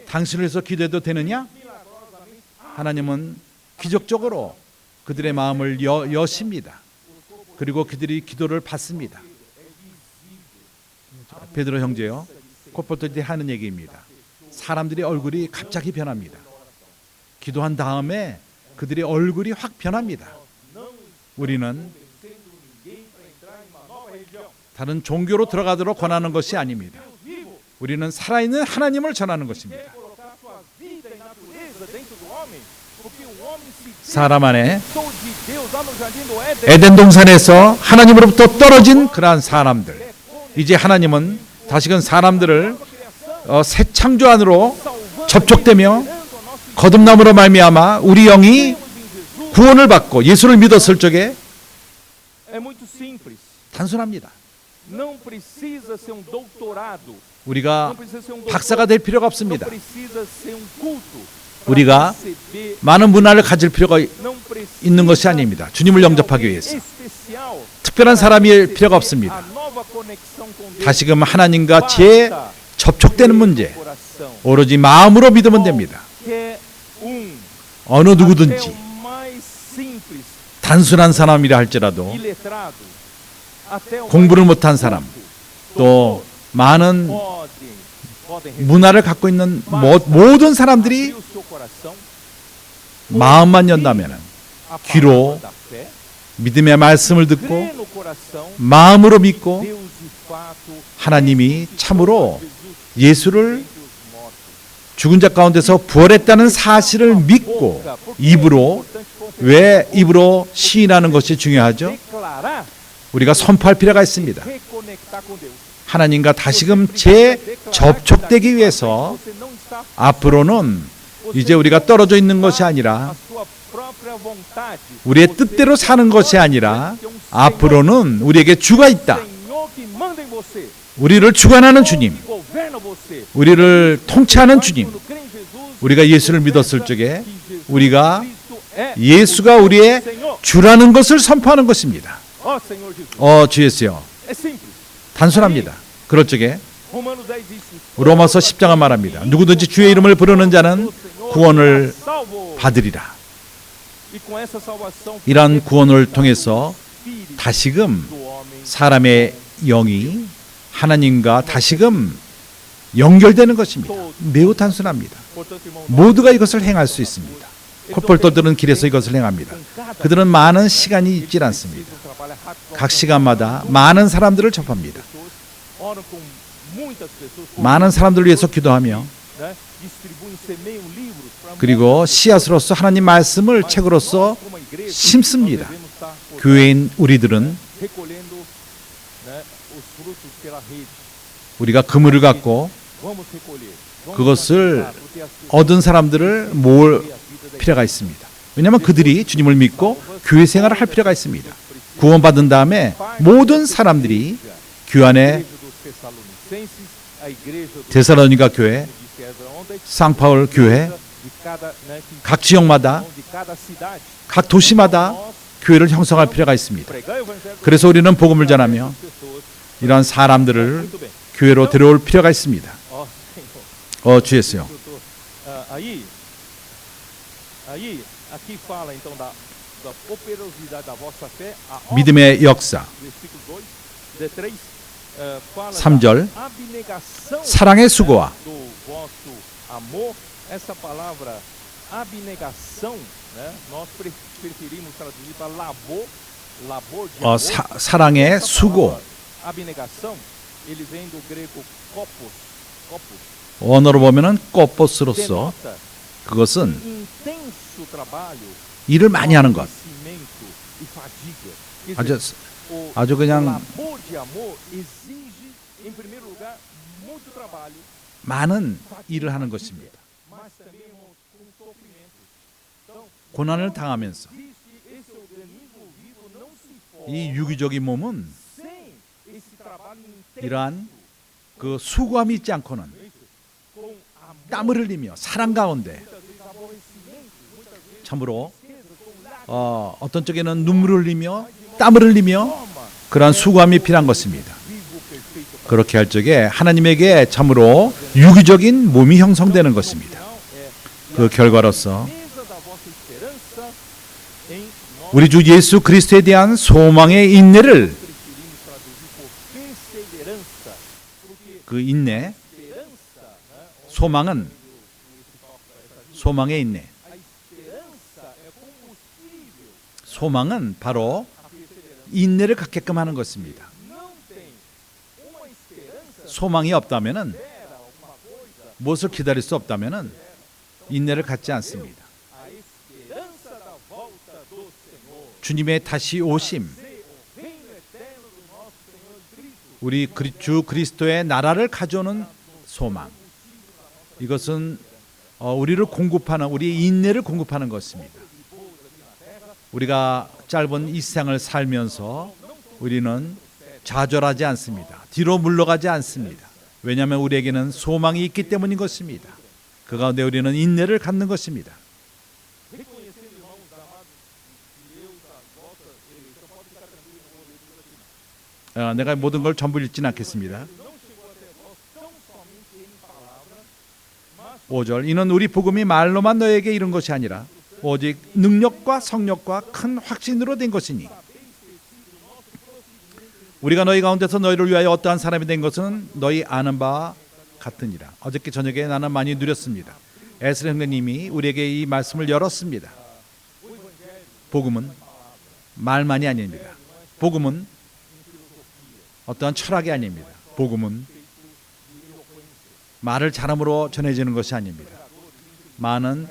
당신을 위해서 기도해도 되느냐? 하나님은 기적적으로 그들의 마음을 여십니다. 그리고 그들이 기도를 받습니다. 베드로 형제요, 콜폴돌들이 하는 얘기입니다. 사람들의 얼굴이 갑자기 변합니다. 기도한 다음에 그들의 얼굴이 확 변합니다. 우리는 다른 종교로 들어가도록 권하는 것이 아닙니다. 우리는 살아있는 하나님을 전하는 것입니다. 사람 안에 에덴 동산에서 하나님으로부터 떨어진 그러한 사람들, 이제 하나님은 다시금 사람들을 새 창조 안으로 접촉되며 거듭남으로 말미암아 우리 영이 구원을 받고 예수를 믿었을 적에 단순합니다. 우리가 박사가 될 필요가 없습니다. 우리가 많은 문화를 가질 필요가 있는 것이 아닙니다. 주님을 영접하기 위해서 특별한 사람일 필요가 없습니다. 다시금 하나님과 재접촉되는 문제, 오로지 마음으로 믿으면 됩니다. 어느 누구든지 단순한 사람이라 할지라도 공부를 못한 사람, 또 많은 문화를 갖고 있는 모든 사람들이 마음만 연다면, 귀로 믿음의 말씀을 듣고 마음으로 믿고 하나님이 참으로 예수를 죽은 자 가운데서 부활했다는 사실을 믿고 입으로, 왜 입으로 시인하는 것이 중요하죠? 우리가 선포할 필요가 있습니다. 하나님과 다시금 재접촉되기 위해서 앞으로는 이제 우리가 떨어져 있는 것이 아니라 우리의 뜻대로 사는 것이 아니라 앞으로는 우리에게 주가 있다. 우리를 주관하는 주님, 우리를 통치하는 주님, 우리가 예수를 믿었을 적에 우리가 예수가 우리의 주라는 것을 선포하는 것입니다. 주 예수여, 단순합니다. 그럴 적에 로마서 10장은 말합니다. 누구든지 주의 이름을 부르는 자는 구원을 받으리라. 이러한 구원을 통해서 다시금 사람의 영이 하나님과 다시금 연결되는 것입니다. 매우 단순합니다. 모두가 이것을 행할 수 있습니다. 콜폴돌들은 길에서 이것을 행합니다. 그들은 많은 시간이 있질 않습니다. 각 시간마다 많은 사람들을 접합니다. 많은 사람들을 위해서 기도하며 그리고 씨앗으로서 하나님 말씀을 책으로서 심습니다. 교회인 우리들은 우리가 그물을 갖고 그것을 얻은 사람들을 모을 필요가 있습니다. 왜냐하면 그들이 주님을 믿고 교회 생활을 할 필요가 있습니다. 구원받은 다음에 모든 사람들이 교회, 데살로니가 교회, 상파울 교회, 각 지역마다, 각 도시마다 교회를 형성할 필요가 있습니다. 그래서 우리는 복음을 전하며 이러한 사람들을 교회로 데려올 필요가 있습니다. 주 예수요. 믿음의 역사. 3절 abnegação 사랑의 수고와 do vosso amor. Essa palavra abnegação, né? Nós preferimos traduzir para labor de amor. 사랑의 Essa 수고. palavra, abnegação, ele vem do grego kopos. 원어로 보면은 꼬포스로서 Denota 그것은 intenso trabalho, 일을 많이 하는 것. conhecimento e fadiga. Quer 아주 dizer, o 아주 그냥 labor de amor exige, em primeiro lugar, muito trabalho, 많은 일을 하는 것입니다. mas também, irmãos, com sofrimento. Então, 고난을 당하면서 esse organismo vivo não se 이 forma 유기적인 몸은 sem esse trabalho intenso, 이러한 그 수고함이 있지 않고는 com amor, 땀을 흘리며 사랑 가운데 muitas vezes aborrecimento, muitas vezes 참으로 tristeza, com lágrimas, 어떤 쪽에는 눈물을 흘리며 땀을 흘리며 forma 그러한 수고함이 필요한 것입니다. vivo perfeito para 그렇게 할 적에 하나님에게 참으로 유기적인 몸이 형성되는 것입니다. 그 결과로서 mesa da vossa esperança em nós 우리 주 예수 그리스도에 대한 소망의 인내를 preferimos traduzir por perseverança, porque 그 인내, esperança, né, 소망의 인내. a esperança é combustível. 소망은 바로 인내를 갖게끔 하는 것입니다. Não tem uma esperança, 소망이 없다면은 espera alguma coisa, 무엇을 기다릴 수 없다면은 인내를 갖지 않습니다. a esperança da volta do Senhor, 주님의 다시 오심, o reino eterno do nosso Senhor Cristo. 우리 주 그리스도의 나라를 가져오는 소망. 이것은 우리를 공급하는 우리의 인내를 공급하는 것입니다. 우리가 짧은 이 세상을 살면서 우리는 좌절하지 않습니다. 뒤로 물러가지 않습니다. 왜냐하면 우리에게는 소망이 있기 때문인 것입니다. 그 가운데 우리는 인내를 갖는 것입니다. Reconhecendo, irmãos amados, que Deus, a vossa eleição, pode ficar tranquilo, não vou ler tudo aqui não. 내가 모든 걸 전부 읽지는 않겠습니다. Não chegou até vós tão somente em palavra, mas 5절 이는 우리 복음이 말로만 너에게 이른 것이 아니라 오직 능력과 성령과 큰 확신으로 된 것이니 우리가 너희 가운데서 너희를 위하여 어떠한 사람이 된 것은 너희 아는 바와 같으니라. 어저께 저녁에 나는 많이 누렸습니다. 에스라 형제님이 우리에게 이 말씀을 열었습니다. 복음은 말만이 아닙니다. 복음은 어떠한 철학이 아닙니다. 복음은 말을 잘함으로 전해지는 것이 아닙니다. 많은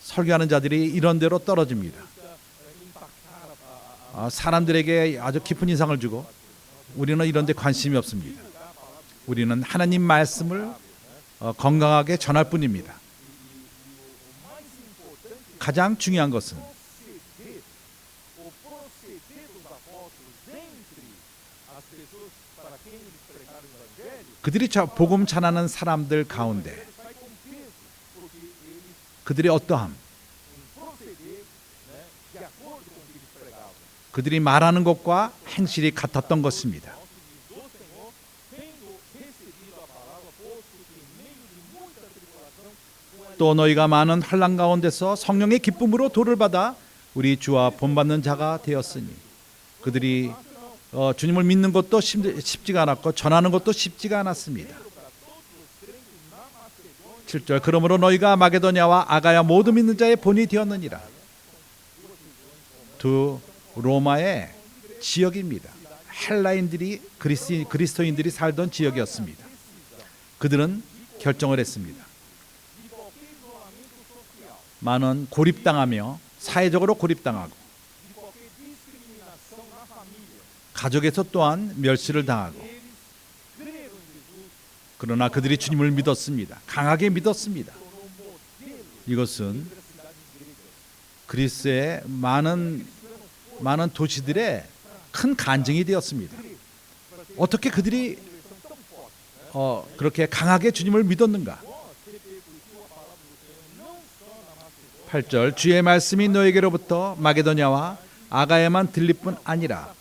설교하는 자들이 이런 대로 떨어집니다. 사람들에게 아주 깊은 인상을 주고 우리는 이런 데 관심이 없습니다. 우리는 하나님 말씀을 건강하게 전할 뿐입니다. 가장 중요한 것은 o proceder dos apóstolos dentre as pessoas para quem eles pregaram o evangelho 그들이 복음 전하는 사람들 가운데 sai com peso, porque eles 그들의 어떠함, proceder, né, de acordo com o que eles pregavam. 그들이 말하는 것과 행실이 같았던 것입니다. Do Senhor, tendo recebido a palavra, posto que em meio de muita tribulação, 또 너희가 많은 환난 가운데서 성령의 기쁨으로 도를 받아 우리 주와 본받는 자가 되었으니 그들이 주님을 믿는 것도 쉽지가 않았고 전하는 것도 쉽지가 않았습니다. 7절 그러므로 너희가 마게도냐와 아가야 모두 믿는 자의 본이 되었느니라. 두 로마의 지역입니다. 헬라인들이 그리스도인들이 살던 지역이었습니다. 그들은 결정을 했습니다. 많은 고립당하며 사회적으로 고립당하고 가족에서 또한 멸시를 당하고 그러나 그들이 주님을 믿었습니다. 강하게 믿었습니다. 이것은 그리스의 많은 도시들의 큰 간증이 되었습니다. 어떻게 그들이 그렇게 강하게 주님을 믿었는가? 8절 주의 말씀이 너에게로부터 마게도냐와 아가야만 들릴 뿐 아니라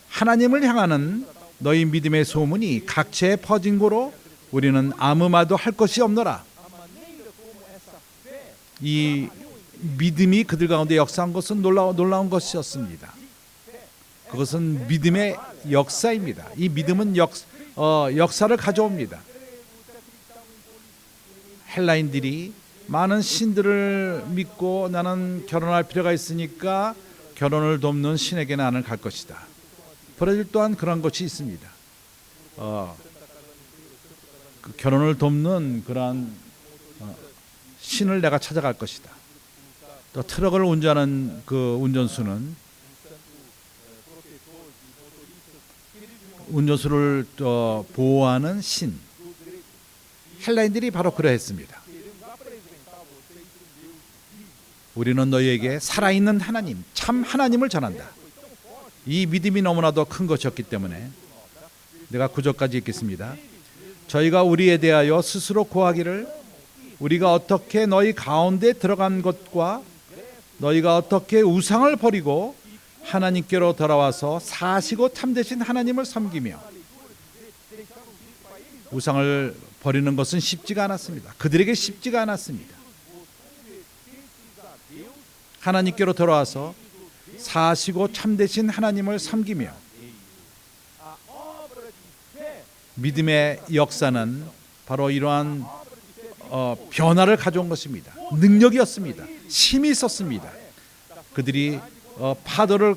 하나님을 향하는 너희 믿음의 소문이 각처에 퍼진 고로 우리는 아무 말도 할 것이 없노라. 이 믿음이 그들 가운데 역사한 것은 놀라운 것이었습니다. 그것은 믿음의 역사입니다. 이 믿음은 역사를 가져옵니다. 헬라인들이 많은 신들을 믿고 나는 결혼할 필요가 있으니까 결혼을 돕는 신에게 나는 갈 것이다. 브라질 또한 그런 것이 있습니다. 그 결혼을 돕는 그러한 신을 내가 찾아갈 것이다. 또 트럭을 운전하는 그 운전수는 운전수를 보호하는 신. 헬라인들이 바로 그러했습니다. 우리는 너희에게 살아있는 하나님, 참 하나님을 전한다. 이 믿음이 너무나도 큰 것이었기 때문에 내가 9절까지 읽겠습니다. 저희가 우리에 대하여 스스로 고하기를 우리가 어떻게 너희 가운데 들어간 것과 너희가 어떻게 우상을 버리고 하나님께로 돌아와서 사시고 참되신 하나님을 섬기며 우상을 버리는 것은 쉽지가 않았습니다. 그들에게 쉽지가 않았습니다. 하나님께로 돌아와서 사시고 참되신 하나님을 섬기며 믿음의 역사는 바로 이러한 변화를 가져온 것입니다. 능력이었습니다. 힘이 있었습니다. 그들이 파도를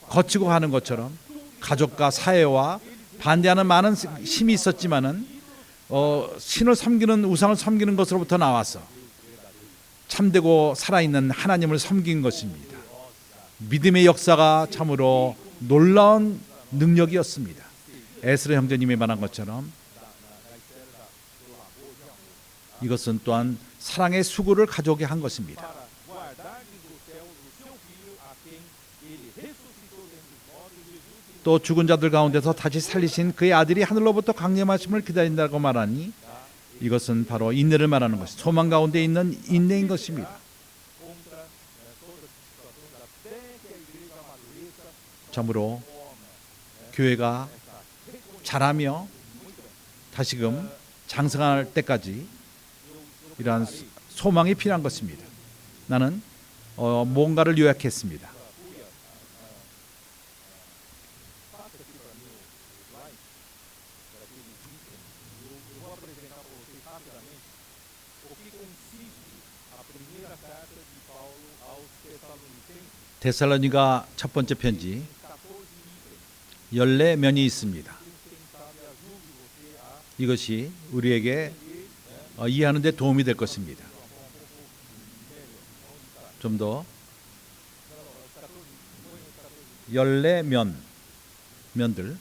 거치고 가는 것처럼 가족과 사회와 반대하는 많은 힘이 있었지만은 신을 섬기는 우상을 섬기는 것으로부터 나와서 참되고 살아있는 하나님을 섬긴 것입니다. 믿음의 역사가 참으로 놀라운 능력이었습니다. 에스라 형제님이 말한 것처럼 이것은 또한 사랑의 수고를 가져오게 한 것입니다. 또 죽은 자들 가운데서 다시 살리신 그의 아들이 하늘로부터 강림하심을 기다린다고 말하니 이것은 바로 인내를 말하는 것이 소망 가운데 있는 인내인 것입니다. 참으로 교회가 자라며 다시금 장성할 때까지 이러한 소망이 필요한 것입니다. 나는 뭔가를 요약했습니다. 데살로니가 첫 번째 편지 14면이 있습니다. 이것이 우리에게 이해하는 데 도움이 될 것입니다. 좀 더 14면들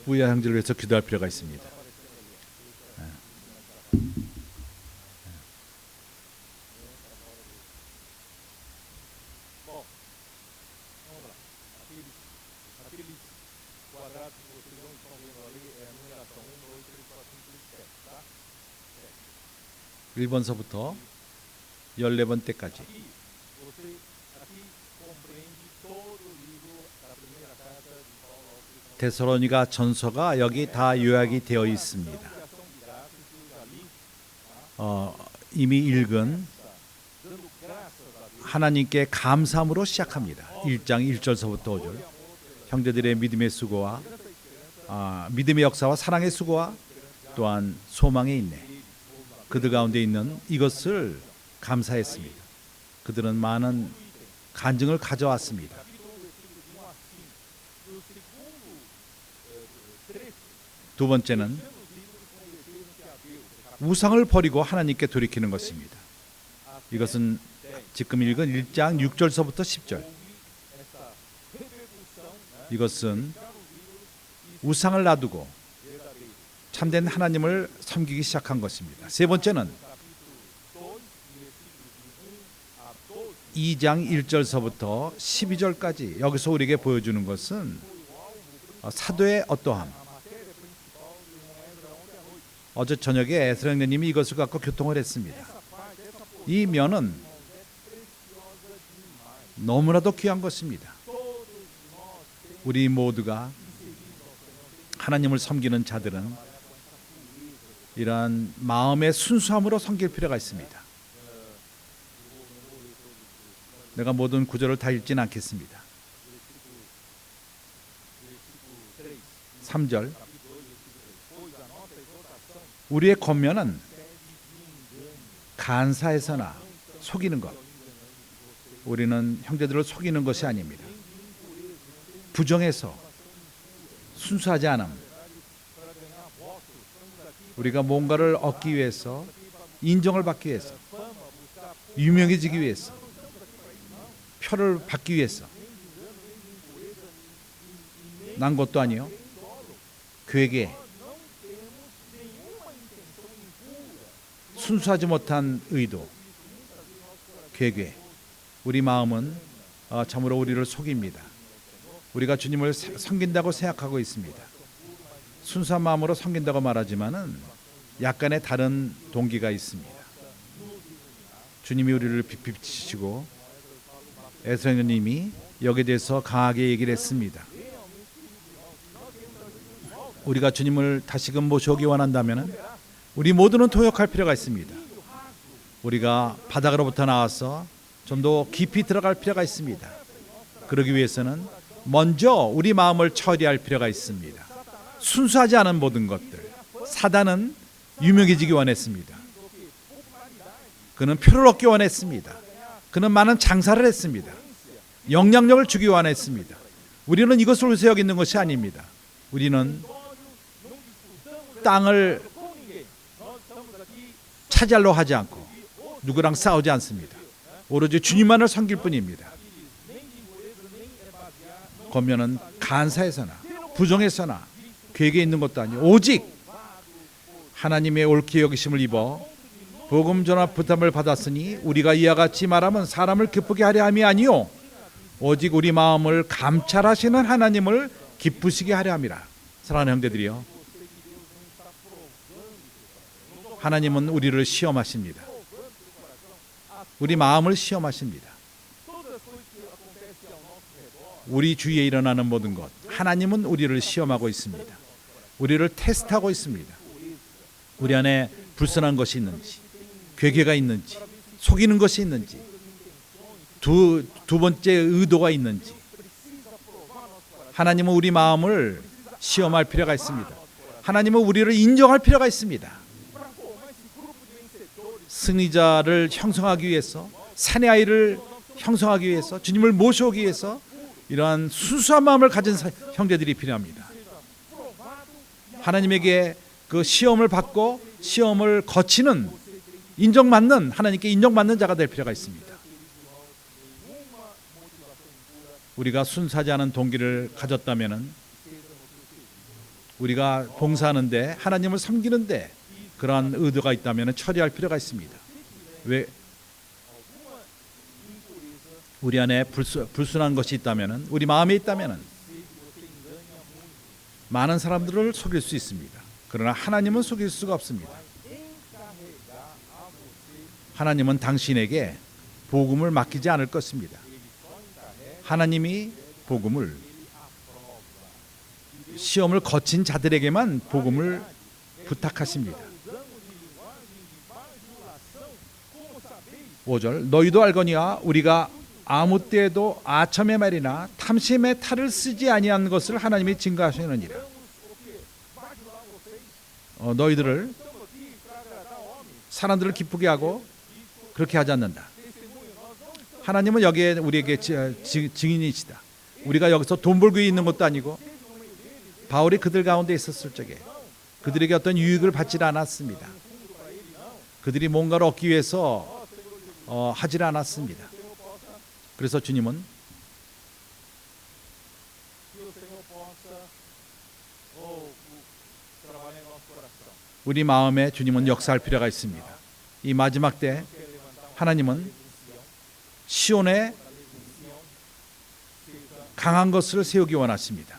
부야 형제를 위해서 기도할 필요가 있습니다. 일 1번서부터 14번 때까지 데살로니가 전서가 여기 다 요약이 되어 있습니다. 이미 읽은 하나님께 감사함으로 시작합니다. 1장 1절서부터 5절 형제들의 믿음의 수고와 믿음의 역사와 사랑의 수고와 또한 소망의 인내 그들 가운데 있는 이것을 감사했습니다. 그들은 많은 간증을 가져왔습니다. 두 번째는 우상을 버리고 하나님께 돌이키는 것입니다. 이것은 지금 읽은 1장 6절서부터 10절 이것은 우상을 놔두고 참된 하나님을 섬기기 시작한 것입니다. 세 번째는 2장 1절서부터 12절까지 여기서 우리에게 보여주는 것은 사도의 어떠함. 어제 저녁에 에스라 형제님이 이것을 갖고 교통을 했습니다. 이 면은 너무나도 귀한 것입니다. 우리 모두가 하나님을 섬기는 자들은 이러한 마음의 순수함으로 섬길 필요가 있습니다. 내가 모든 구절을 다 읽지는 않겠습니다. 3절, 우리의 권면은 간사해서나 속이는 것, 우리는 형제들을 속이는 것이 아닙니다. 부정해서 순수하지 않음, 우리가 뭔가를 얻기 위해서, 인정을 받기 위해서, 유명해지기 위해서, 표를 받기 위해서 난 것도 아니요, 괴계, 순수하지 못한 의도, 괴계, 우리 마음은 참으로 우리를 속입니다. 우리가 주님을 섬긴다고 생각하고 있습니다. 순수한 마음으로 섬긴다고 말하지만은 약간의 다른 동기가 있습니다. 주님이 우리를 비추시고 에스라님이 여기에 대해서 강하게 얘기를 했습니다. 우리가 주님을 다시금 모셔오기 원한다면 우리 모두는 통역할 필요가 있습니다. 우리가 바닥으로부터 나와서 좀 더 깊이 들어갈 필요가 있습니다. 그러기 위해서는 먼저 우리 마음을 처리할 필요가 있습니다. 순수하지 않은 모든 것들, 사단은 유명해지기 원했습니다. 그는 표를 얻기 원했습니다. 그는 많은 장사를 했습니다. 영향력을 주기 원했습니다. 우리는 이것을 위해서 여기 있는 것이 아닙니다. 우리는 땅을 차지하려 하지 않고 누구랑 싸우지 않습니다. 오로지 주님만을 섬길 뿐입니다. 권면은 간사해서나 부정해서나 괴계에 있는 것도 아니요, 오직 하나님의 옳게 여기심을 입어 복음 전합 부담을 받았으니 우리가 이와 같이 말하면 사람을 기쁘게 하려 함이 아니요 오직 우리 마음을 감찰하시는 하나님을 기쁘시게 하려 함이라. 사랑하는 형제들이요, 하나님은 우리를 시험하십니다. 우리 마음을 시험하십니다. 우리 주위에 일어나는 모든 것, 하나님은 우리를 시험하고 있습니다. 우리를 테스트하고 있습니다. 우리 안에 불순한 것이 있는지, 괴계가 있는지, 속이는 것이 있는지, 두 번째 의도가 있는지, 하나님은 우리 마음을 시험할 필요가 있습니다. 하나님은 우리를 인정할 필요가 있습니다. 승리자를 형성하기 위해서, 사내 아이를 형성하기 위해서, 주님을 모셔오기 위해서 이러한 순수한 마음을 가진 형제들이 필요합니다. 하나님에게 그 시험을 받고 시험을 거치는, 인정받는, 하나님께 인정받는 자가 될 필요가 있습니다. 우리가 순수하지 않은 동기를 가졌다면은 우리가 봉사하는데, 하나님을 섬기는데 그러한 의도가 있다면 처리할 필요가 있습니다. 왜? 우리 안에 불순한 것이 있다면, 우리 마음에 있다면 많은 사람들을 속일 수 있습니다. 그러나 하나님은 속일 수가 없습니다. 하나님은 당신에게 복음을 맡기지 않을 것입니다. 하나님이 복음을, 시험을 거친 자들에게만 복음을 부탁하십니다. 5절, 너희도 알거니와 우리가 아무 때에도 아첨의 말이나 탐심의 탈을 쓰지 아니한 것을 하나님이 증거하시느니라. 너희들을, 사람들을 기쁘게 하고 그렇게 하지 않는다. 하나님은 여기에 우리에게 증인이시다. 우리가 여기서 돈 벌기 위해 있는 것도 아니고, 바울이 그들 가운데 있었을 적에 그들에게 어떤 유익을 받지 않았습니다. 그들이 뭔가를 얻기 위해서 하지 않았습니다. 그래서 주님은 우리 마음에 주님은 역사할 필요가 있습니다. 이 마지막 때 하나님은 시온에 강한 것을 세우기 원하십니다.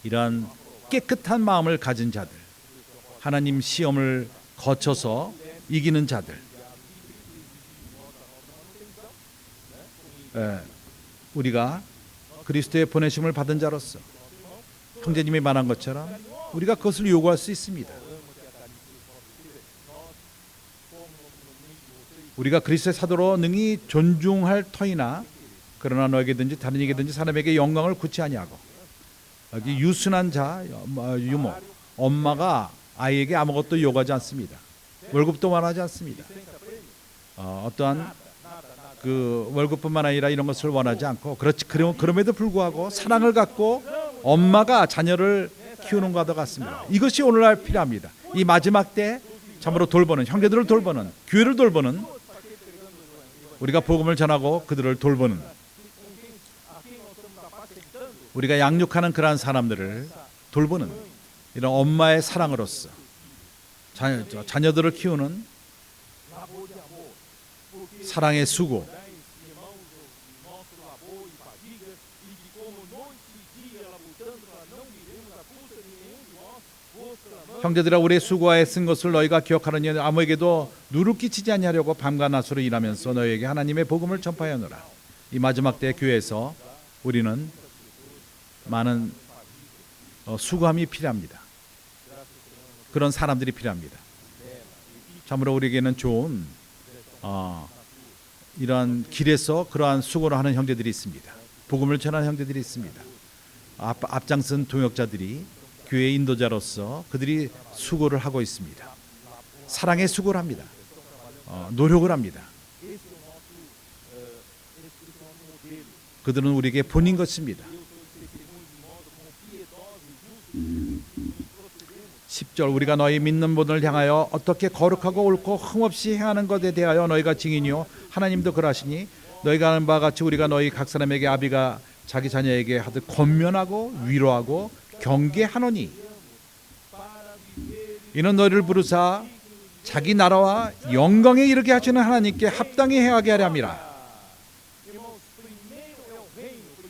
이러한 깨끗한 마음을 가진 자들, 하나님 시험을 거쳐서 이기는 자들, 우리가 그리스도의 보내심을 받은 자로서 형제님이 말한 것처럼 우리가 그것을 요구할 수 있습니다. 우리가 그리스도의 사도로 능히 존중할 터이나 그러나 너에게든지 다른 에게든지 사람에게 영광을 구치 아니하고, 여기 유순한 자, 유모, 엄마가 아이에게 아무것도 요구하지 않습니다. 월급도 말하지 않습니다. 어떠한 그 월급뿐만 아니라 이런 것을 원하지 않고, 그럼에도 불구하고 사랑을 갖고 엄마가 자녀를 키우는 것과 같습니다. 이것이 오늘날 필요합니다. 이 마지막 때 참으로 돌보는, 형제들을 돌보는, 교회를 돌보는, 우리가 복음을 전하고 그들을 돌보는, 우리가 양육하는 그러한 사람들을 돌보는 이런 엄마의 사랑으로서 자녀들을 키우는 사랑의 수고, 형제들아 우리의 수고하에 쓴 것을 너희가 기억하느니 아무에게도 누를 끼치지 아니하려고 밤과 낮으로 일하면서 너희에게 하나님의 복음을 전파하노라. 이 마지막 때 교회에서 우리는 많은 수고함이 필요합니다. 그런 사람들이 필요합니다. 참으로 우리에게는 좋은 이러한 길에서 그러한 수고를 하는 형제들이 있습니다. 복음을 전하는 형제들이 있습니다. 앞장선 동역자들이 교회의 인도자로서 그들이 수고를 하고 있습니다. 사랑의 수고를 합니다. 노력을 합니다. 그들은 우리에게 본인 것입니다. 10절 우리가 너희 믿는 분을 향하여 어떻게 거룩하고 옳고 흠없이 행하는 것에 대하여 너희가 증인이요 하나님도 그러하시니 너희가 아는 바와 같이 우리가 너희 각 사람에게 아비가 자기 자녀에게 하듯 권면하고 위로하고 경계하노니 이는 너희를 부르사 자기 나라와 영광에 이르게 하시는 하나님께 합당히 행하게 하려 함이라.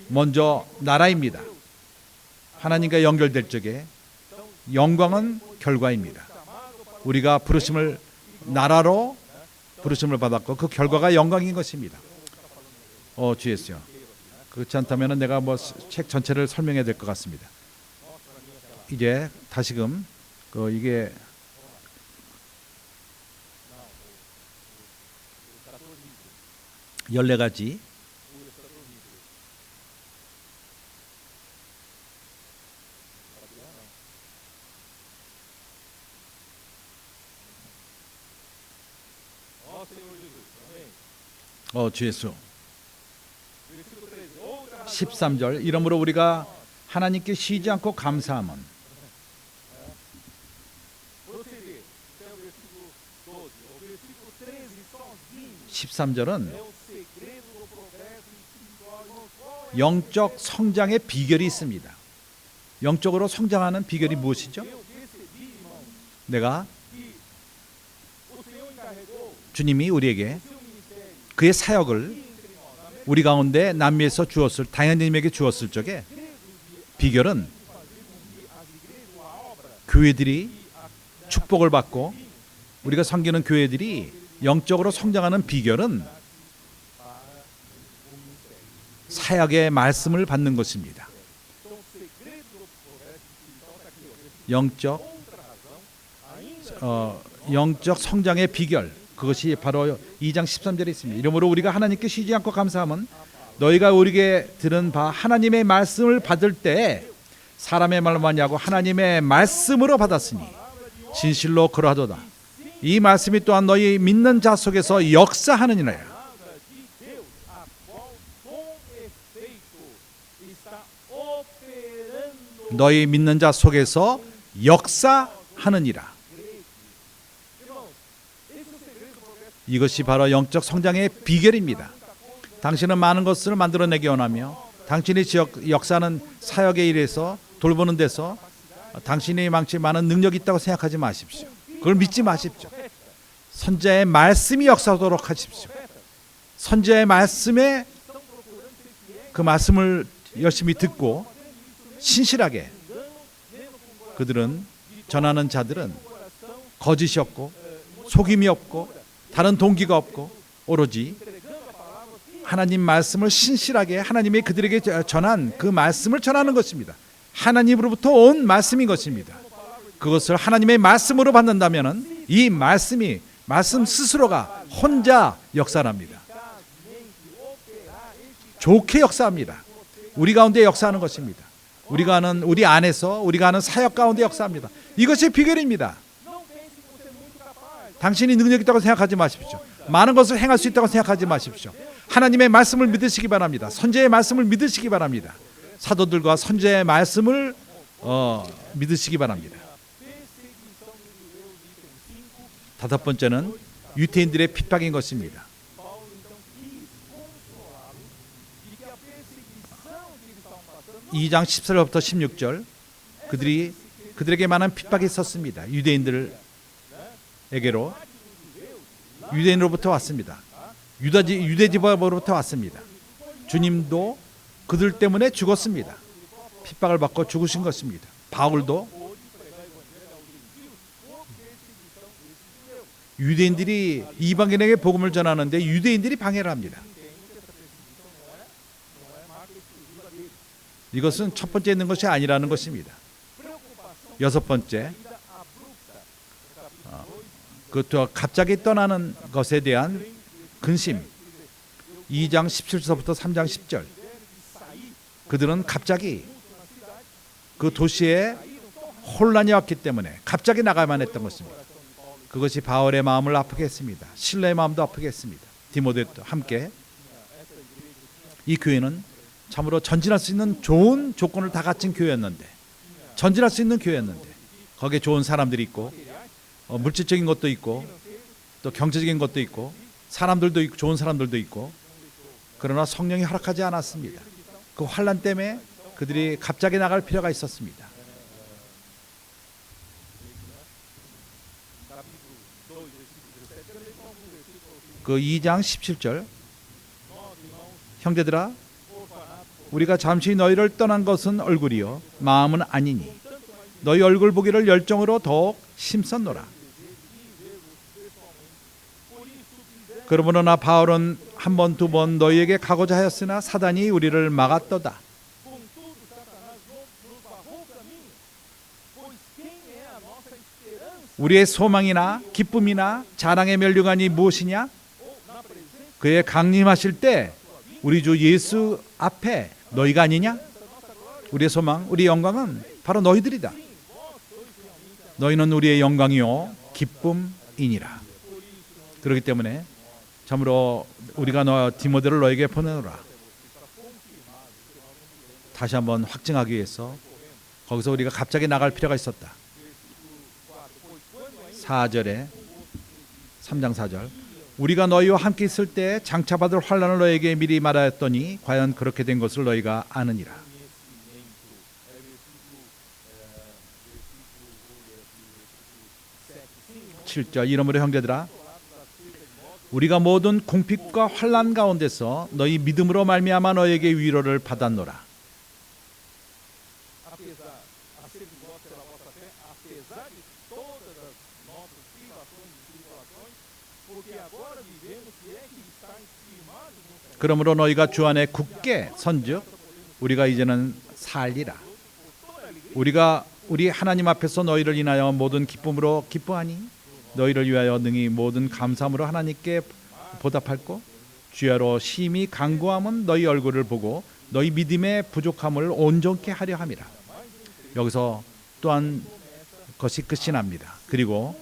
먼저 나라입니다. 하나님과 연결될 적에 영광은 결과입니다. 우리가 부르심을 나라로 부르심을 받았고 그 결과가 영광인 것입니다. 주 예수요. 그렇지 않다면 내가 책 전체를 설명해야 될 것 같습니다. 이제 다시금 이게 열네 가지 주 예수 13절 이러므로 우리가 하나님께 쉬지 않고 감사함은 13절은 영적 성장의 비결이 있습니다. 영적으로 성장하는 비결이 무엇이죠? 내가 주님이 우리에게 그의 사역을 우리 가운데 남미에서 주었을 당연님에게 주었을 적에 비결은 교회들이 축복을 받고 우리가 섬기는 교회들이 영적으로 성장하는 비결은 사역의 말씀을 받는 것입니다. 영적 성장의 비결, 그것이 바로 2장 13절에 있습니다. 이러므로 우리가 하나님께 쉬지 않고 감사함은 너희가 우리에게 들은 바 하나님의 말씀을 받을 때 사람의 말로 하냐고 하나님의 말씀으로 받았으니 진실로 그러하도다. 이 말씀이 또한 너희 믿는 자 속에서 역사하느니라. 너희 믿는 자 속에서 역사하느니라. 이것이 바로 영적 성장의 비결입니다. 당신은 많은 것을 만들어내기 원하며 당신이 역사하는 사역의 일에서 돌보는 데서 당신이 많은 능력이 있다고 생각하지 마십시오. 그걸 믿지 마십시오. 선지자의 말씀이 역사하도록 하십시오. 선지자의 말씀에 그 말씀을 열심히 듣고 신실하게 그들은 전하는 자들은 거짓이 없고 속임이 없고 다른 동기가 없고 오로지 하나님 말씀을 신실하게 하나님이 그들에게 전한 그 말씀을 전하는 것입니다. 하나님으로부터 온 말씀인 것입니다. 그것을 하나님의 말씀으로 받는다면 이 말씀이 말씀 스스로가 혼자 역사합니다. 좋게 역사합니다. 우리 가운데 역사하는 것입니다. 우리가 아는 우리 안에서 우리가 아는 사역 가운데 역사합니다. 이것이 비결입니다. 당신이 능력 있다고 생각하지 마십시오. 많은 것을 행할 수 있다고 생각하지 마십시오. 하나님의 말씀을 믿으시기 바랍니다. 선지자의 말씀을 믿으시기 바랍니다. 사도들과 선지자의 말씀을 믿으시기 바랍니다. 다섯 번째는 유대인들의 핍박인 것입니다. 2장 14절부터 16절 그들에게 많은 핍박이 있었습니다. 유대인으로부터 왔습니다. 유대지파로부터 왔습니다. 주님도 그들 때문에 죽었습니다. 핍박을 받고 죽으신 것입니다. 바울도 유대인들이 이방인에게 복음을 전하는데 유대인들이 방해를 합니다. 이것은 첫 번째 있는 것이 아니라는 것입니다. 여섯 번째, 그것도 갑자기 떠나는 것에 대한 근심. 2장 17절부터 3장 10절. 그들은 갑자기 그 도시에 혼란이 왔기 때문에 갑자기 나가야만 했던 것입니다. 그것이 바울의 마음을 아프게 했습니다. 실라의 마음도 아프게 했습니다. 디모데도 함께. 이 교회는 참으로 전진할 수 있는 좋은 조건을 다 갖춘 교회였는데, 전진할 수 있는 교회였는데 거기에 좋은 사람들이 있고 물질적인 것도 있고 또 경제적인 것도 있고 사람들도 있고 좋은 사람들도 있고, 그러나 성령이 허락하지 않았습니다. 그 환난 때문에 그들이 갑자기 나갈 필요가 있었습니다. 그 2장 17절, 형제들아 우리가 잠시 너희를 떠난 것은 얼굴이요 마음은 아니니 너희 얼굴 보기를 열정으로 더욱 심썼노라. 그러므로 바울은 한 번 두 번 너희에게 가고자 하였으나 사단이 우리를 막았도다. 우리의 소망이나 기쁨이나 자랑의 면류관이 무엇이냐? 그의 강림하실 때 우리 주 예수 앞에 너희가 아니냐? 우리의 소망, 우리의 영광은 바로 너희들이다. 너희는 우리의 영광이요 기쁨이니라. 그렇기 때문에 참으로 우리가 디모데를 너에게 보내노라. 다시 한번 확증하기 위해서 거기서 우리가 갑자기 나갈 필요가 있었다. 4절에 3장 4절, 우리가 너희와 함께 있을 때 장차받을 환난을 너에게 미리 말하였더니 과연 그렇게 된 것을 너희가 아느니라. 7절, 이러므로 형제들아 우리가 모든 궁핍과 환난 가운데서 너희 믿음으로 말미암아 너에게 위로를 받았노라. 그러므로 너희가 주 안에 굳게 선즉 우리가 이제는 살리라. 우리가 우리 하나님 앞에서 너희를 인하여 모든 기쁨으로 기뻐하니 너희를 위하여 능히 모든 감사함으로 하나님께 보답할고 주야로 심히 간구함은 너희 얼굴을 보고 너희 믿음의 부족함을 온전케 하려 함이라. 여기서 또한 것이 끝이 납니다. 그리고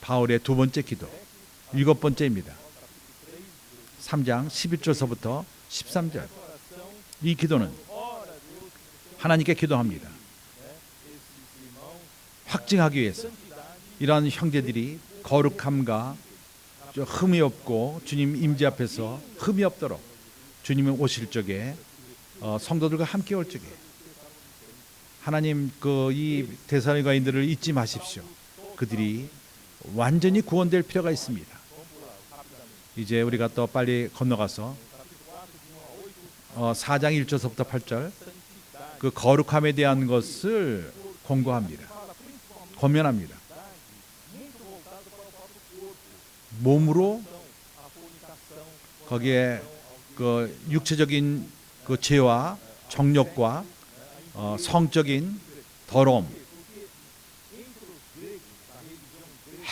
바울의 두 번째 기도, 일곱 번째입니다. 3장 11절서부터 13절. 이 기도는 하나님께 기도합니다. 확증하기 위해서 이러한 형제들이 거룩함과 흠이 없고 주님 임재 앞에서 흠이 없도록 주님이 오실 적에 성도들과 함께 올 적에 하나님 이 데살로니가인들을 잊지 마십시오. 그들이 완전히 구원될 필요가 있습니다. 이제 우리가 또 빨리 건너가서 4장 1절부터 8절 그 거룩함에 대한 것을 권고합니다. 권면합니다. 몸으로 거기에 그 육체적인 그 죄와 정욕과 성적인 더러움.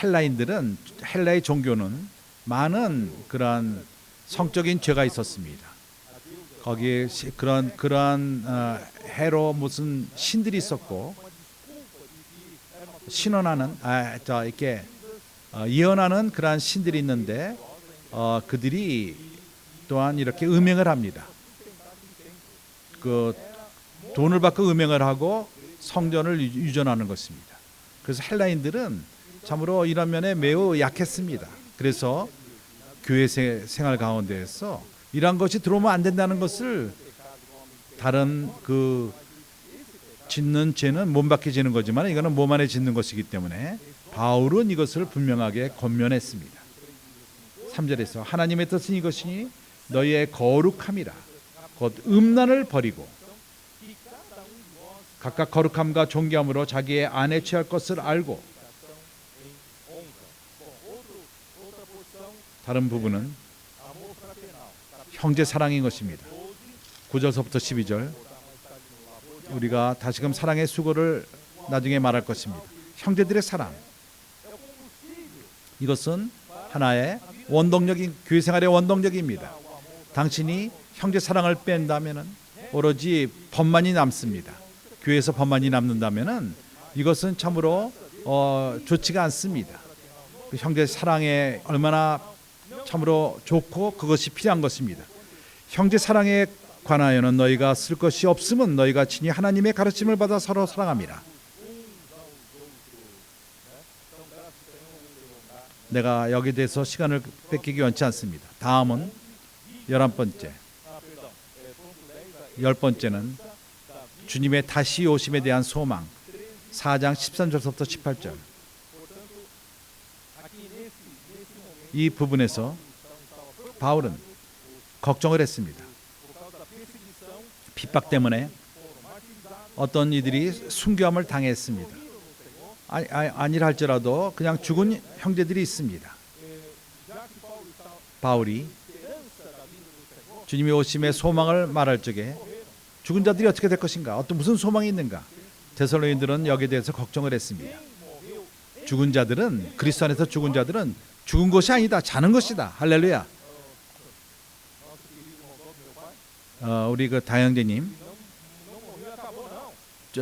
헬라의 종교는 많은 그러한 성적인 죄가 있었습니다. 거기에 그러한 해로 무슨 신들이 있었고 신원하는 이렇게 예언하는 그러한 신들이 있는데 그들이 또한 이렇게 음행을 합니다. 그 돈을 받고 음행을 하고 성전을 유전하는 것입니다. 그래서 헬라인들은 참으로 이런 면에 매우 약했습니다. 그래서 교회 생활 가운데에서 이러한 것이 들어오면 안 된다는 것을 다른 그 짓는 죄는 몸 밖에 지는 거지만 이거는 몸 안에 짓는 것이기 때문에 바울은 이것을 분명하게 권면했습니다. 3절에서 하나님의 뜻은 이것이니 너희의 거룩함이라 곧 음란을 버리고 각각 거룩함과 존귀함으로 자기의 안에 취할 것을 알고 다른 부분은 형제 사랑인 것입니다. 9절서부터 12절 우리가 다시금 사랑의 수고를 나중에 말할 것입니다. 형제들의 사랑 이것은 하나의 원동력인 교회 생활의 원동력입니다. 당신이 형제 사랑을 뺀다면은 오로지 법만이 남습니다. 교회에서 법만이 남는다면은 이것은 참으로 좋지가 않습니다. 그 형제 사랑에 얼마나 참으로 좋고 그것이 필요한 것입니다. 형제 사랑에 관하여는 너희가 쓸 것이 없음은 너희가 친히 하나님의 가르침을 받아 서로 사랑함이라. 내가 여기에 대해서 시간을 뺏기기 원치 않습니다. 다음은 11번째 10번째는 주님의 다시 오심에 대한 소망 4장 13절부터 18절 이 부분에서 바울은 걱정을 했습니다. 핍박 때문에 어떤 이들이 순교함을 당했습니다. 아니라 할지라도 그냥 죽은 형제들이 있습니다. 바울이 주님의 오심의 소망을 말할 적에 죽은 자들이 어떻게 될 것인가? 무슨 소망이 있는가? 데살로니가인들은 여기에 대해서 걱정을 했습니다. 죽은 자들은 그리스도 안에서 죽은 자들은 죽은 것이 아니다. 자는 것이다. 할렐루야. 우리 그 다영재님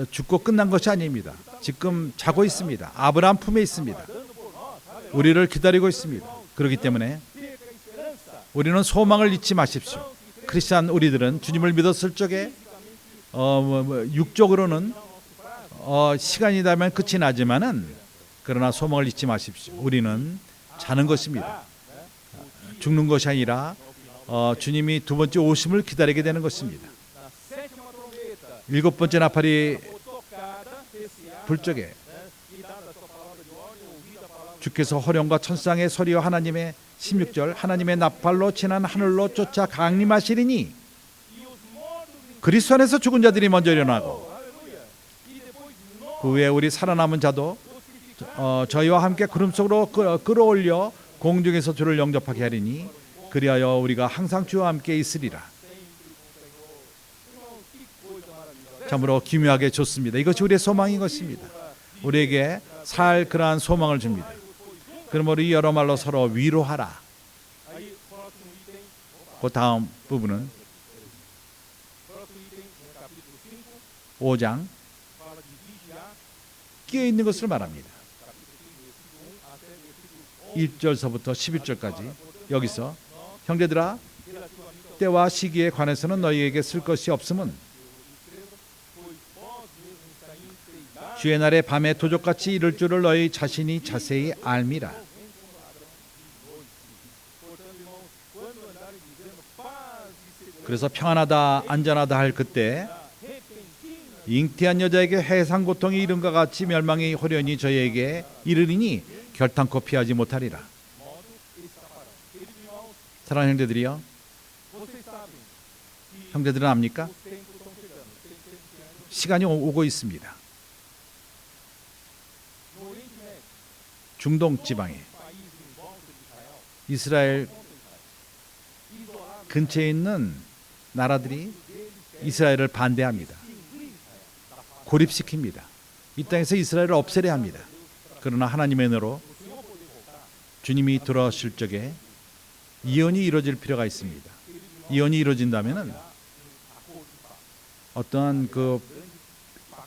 죽고 끝난 것이 아닙니다. 지금 자고 있습니다. 아브라함 품에 있습니다. 우리를 기다리고 있습니다. 그렇기 때문에 우리는 소망을 잊지 마십시오. 크리스찬 우리들은 주님을 믿었을 적에 육적으로는 시간이 되면 끝이 나지만은 그러나 소망을 잊지 마십시오. 우리는 자는 것입니다. 죽는 것이 아니라 주님이 두 번째 오심을 기다리게 되는 것입니다. 7번째 나팔이 불 적에 주께서 호령과 천상의 소리와 하나님의 16절 하나님의 나팔로 지난 하늘로 쫓아 강림하시리니 그리스도 안에서 죽은 자들이 먼저 일어나고 그 후에 우리 살아남은 자도 저희와 함께 구름 속으로 끌어올려 공중에서 주를 영접하게 하리니 그리하여 우리가 항상 주와 함께 있으리라. 참으로 기묘하게 좋습니다. 이것이 우리의 소망인 것입니다. 우리에게 살 그러한 소망을 줍니다. 그러므로 우리 여러 말로 서로 위로하라. 그 다음 부분은 5장 끼어 있는 것을 말합니다. 1절서부터 11절까지 여기서 형제들아 때와 시기에 관해서는 너희에게 쓸 것이 없음은 주의 날에 밤에 도적같이 이를 줄을 너희 자신이 자세히 알미라. 그래서 평안하다 안전하다 할 그때 잉태한 여자에게 해상 고통이 이른과 같이 멸망이 호련히 저희에게 이르리니 결탄코 피하지 못하리라. 사랑하는 형제들이여, 형제들은 압니까? 시간이 오고 있습니다. 중동 지방에 이스라엘 근처에 있는 나라들이 이스라엘을 반대합니다. 고립시킵니다. 이 땅에서 이스라엘을 없애려 합니다. 그러나 하나님의 은혜로 주님이 돌아오실 적에 이혼이 이루어질 필요가 있습니다. 이혼이 이루어진다면은 어떠한 그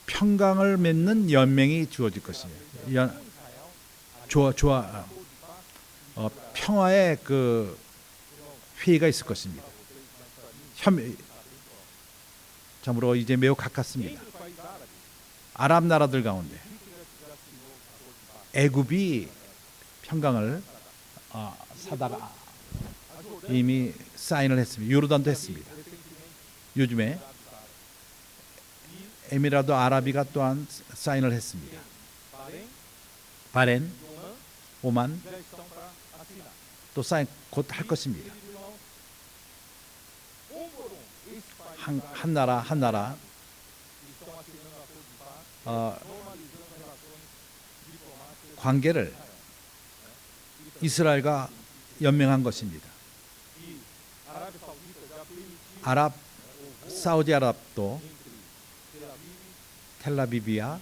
평강을 맺는 연맹이 주어질 것입니다. 평화의 그 회의가 있을 것입니다. 참으로 이제 매우 가깝습니다. 아랍 나라들 가운데 애굽이 평강을 사다가 이미 사인을 했습니다. 요르단도 했습니다. 요즘에 에미라도 아라비가 또한 사인을 했습니다. 바렌, 오만 또 사인 곧 할 것입니다. 한 나라 관계를 이스라엘과 연맹한 것입니다. 사우디아랍도 텔라비비와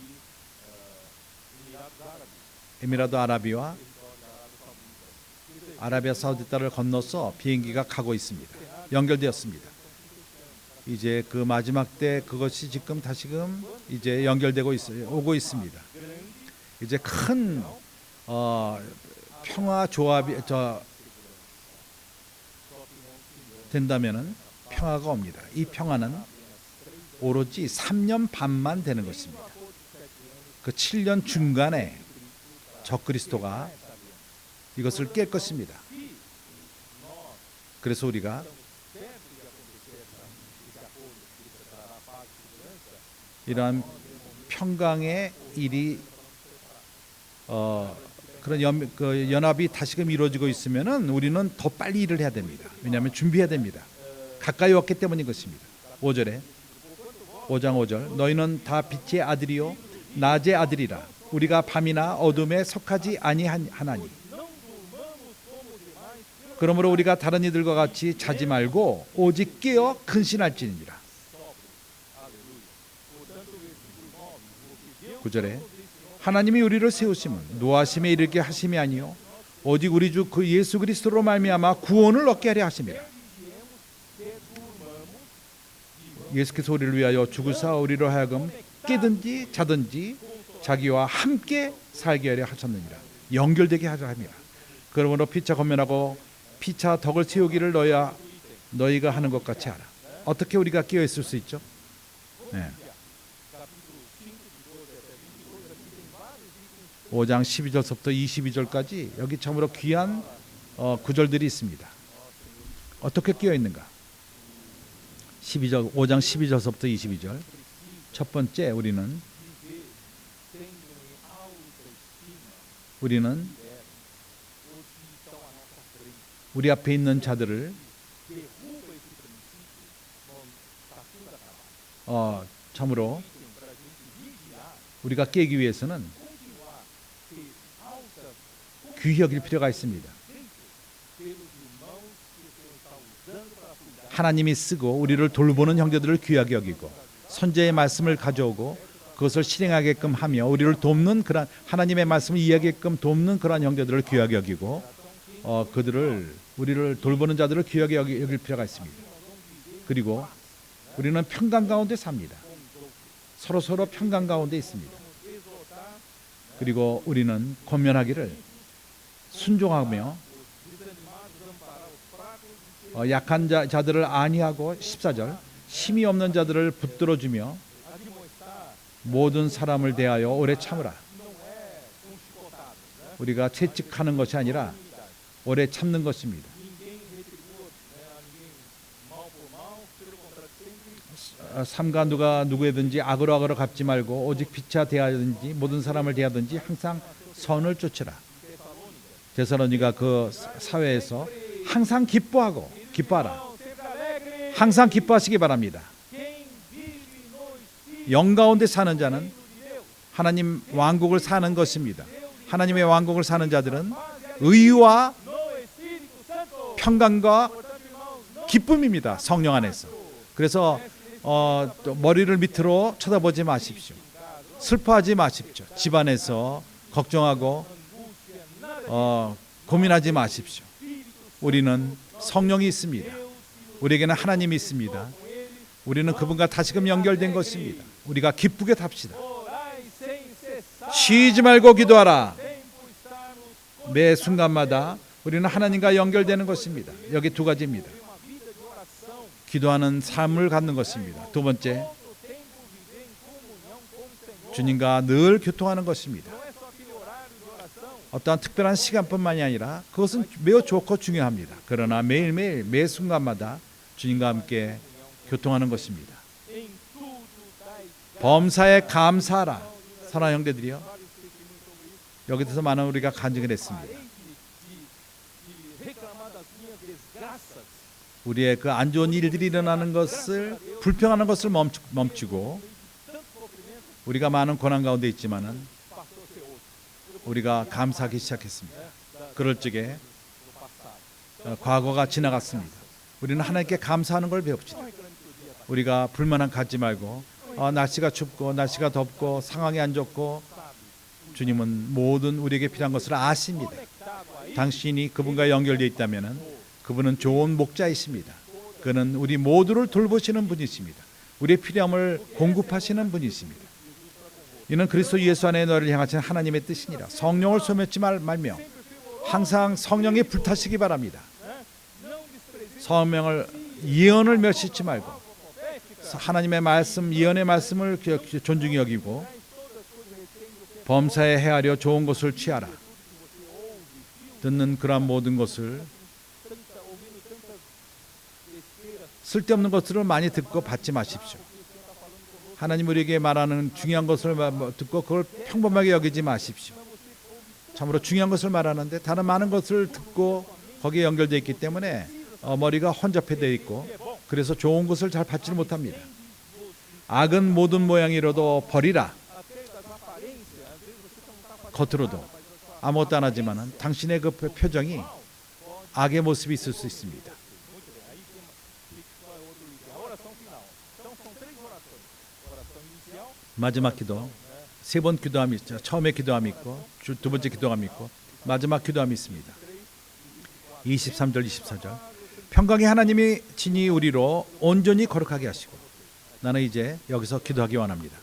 에미라도 아라비와 아라비아 사우디를 건너서 비행기가 가고 있습니다. 연결되었습니다. 이제 그 마지막 때 그것이 지금 다시금 이제 연결되고 오고 있습니다. 이제 큰 평화 조합이 된다면은 평화가 옵니다. 이 평화는 오로지 3년 반만 되는 것입니다. 그 7년 중간에 적그리스도가 이것을 깰 것입니다. 그래서 우리가 이러한 평강의 일이 그런 연합이 다시금 이루어지고 있으면은 우리는 더 빨리 일을 해야 됩니다. 왜냐하면 준비해야 됩니다. 가까이 왔기 때문인 것입니다. 5장 5절 너희는 다 빛의 아들이요 낮의 아들이라 우리가 밤이나 어둠에 속하지 아니하나니 그러므로 우리가 다른 이들과 같이 자지 말고 오직 깨어 근신할지니라. 9절에 하나님이 우리를 세우심은 노하심에 이르게 하심이 아니요 오직 우리 주 그 예수 그리스도로 말미암아 구원을 얻게 하려 하심이라. 예수께서 우리를 위하여 죽으사 우리로 하여금 깨든지 자든지 자기와 함께 살게 하려 하셨느니라. 연결되게 하려 합니다. 그러므로 피차 권면하고 피차 덕을 세우기를 너희가 하는 것 같이 하라. 어떻게 우리가 깨어 있을 수 있죠? 네. 5장 12절부터 22절까지 여기 참으로 귀한 구절들이 있습니다. 어떻게 깨어 있는가? 5장 12절부터 22절. 첫 번째 우리는 우리 앞에 있는 자들을 참으로 우리가 깨기 위해서는 귀히 여길 필요가 있습니다. 하나님이 쓰고 우리를 돌보는 형제들을 귀하게 여기고 선제의 말씀을 가져오고 그것을 실행하게끔 하며 우리를 돕는 그런 하나님의 말씀을 이해하게끔 돕는 그런 형제들을 귀하게 여기고 우리를 돌보는 자들을 귀하게 여길 필요가 있습니다. 그리고 우리는 평강 가운데 삽니다. 서로 평강 가운데 있습니다. 그리고 우리는 권면하기를 순종하며 약한 자들을 안위하고 14절 힘이 없는 자들을 붙들어주며 모든 사람을 대하여 오래 참으라. 우리가 채찍하는 것이 아니라 오래 참는 것입니다. 삼가 누구에든지 악으로 갚지 말고 오직 피차 대하든지 모든 사람을 대하든지 항상 선을 쫓으라. 데살로니가 그 사회에서 항상 기뻐하라. 항상 기뻐하시기 바랍니다. 영 가운데 사는 자는 하나님 왕국을 사는 것입니다. 하나님의 왕국을 사는 자들은 의와 평강과 기쁨입니다. 성령 안에서. 그래서 또 머리를 밑으로 쳐다보지 마십시오. 슬퍼하지 마십시오. 집안에서 걱정하고 고민하지 마십시오. 우리는 성령이 있습니다. 우리에게는 하나님이 있습니다. 우리는 그분과 다시금 연결된 것입니다. 우리가 기쁘게 삽시다. 쉬지 말고 기도하라. 매 순간마다 우리는 하나님과 연결되는 것입니다. 여기 두 가지입니다. 기도하는 삶을 갖는 것입니다. 두 번째, 주님과 늘 교통하는 것입니다. 어떠한 특별한 시간뿐만이 아니라 그것은 매우 좋고 중요합니다. 그러나 매일매일 매 순간마다 주님과 함께 교통하는 것입니다. 범사에 감사하라. 사랑하는 형제들이요, 여기서 많은 우리가 간증을 했습니다. 우리의 그 안 좋은 일들이 일어나는 것을, 불평하는 것을 멈추고, 우리가 많은 고난 가운데 있지만은 우리가 감사하기 시작했습니다. 그럴 적에 과거가 지나갔습니다. 우리는 하나님께 감사하는 걸 배웁시다. 우리가 불만은 갖지 말고, 날씨가 춥고 날씨가 덥고 상황이 안 좋고, 주님은 모든 우리에게 필요한 것을 아십니다. 당신이 그분과 연결되어 있다면 그분은 좋은 목자이십니다. 그는 우리 모두를 돌보시는 분이십니다. 우리의 필요함을 공급하시는 분이십니다. 이는 그리스도 예수 안에 너를 향하신 하나님의 뜻이니라. 성령을 소멸치 말며 항상 성령이 불타시기 바랍니다. 성령을, 예언을 멸시치 말고 하나님의 말씀, 예언의 말씀을 존중히 여기고, 범사에 헤아려 좋은 것을 취하라. 듣는 그러한 모든 것을, 쓸데없는 것들을 많이 듣고 받지 마십시오. 하나님 우리에게 말하는 중요한 것을 듣고 그걸 평범하게 여기지 마십시오. 참으로 중요한 것을 말하는데 다른 많은 것을 듣고 거기에 연결되어 있기 때문에 머리가 혼잡해되어 있고, 그래서 좋은 것을 잘 받지 못합니다. 악은 모든 모양이로도 버리라. 겉으로도 아무것도 안 하지만은 당신의 그 표정이 악의 모습이 있을 수 있습니다. 마지막 기도, 세 번 기도함이 있죠. 처음에 기도함이 있고, 두 번째 기도함이 있고, 마지막 기도함이 있습니다. 23절 24절. 평강의 하나님이 친히 우리로 온전히 거룩하게 하시고. 나는 이제 여기서 기도하기 원합니다.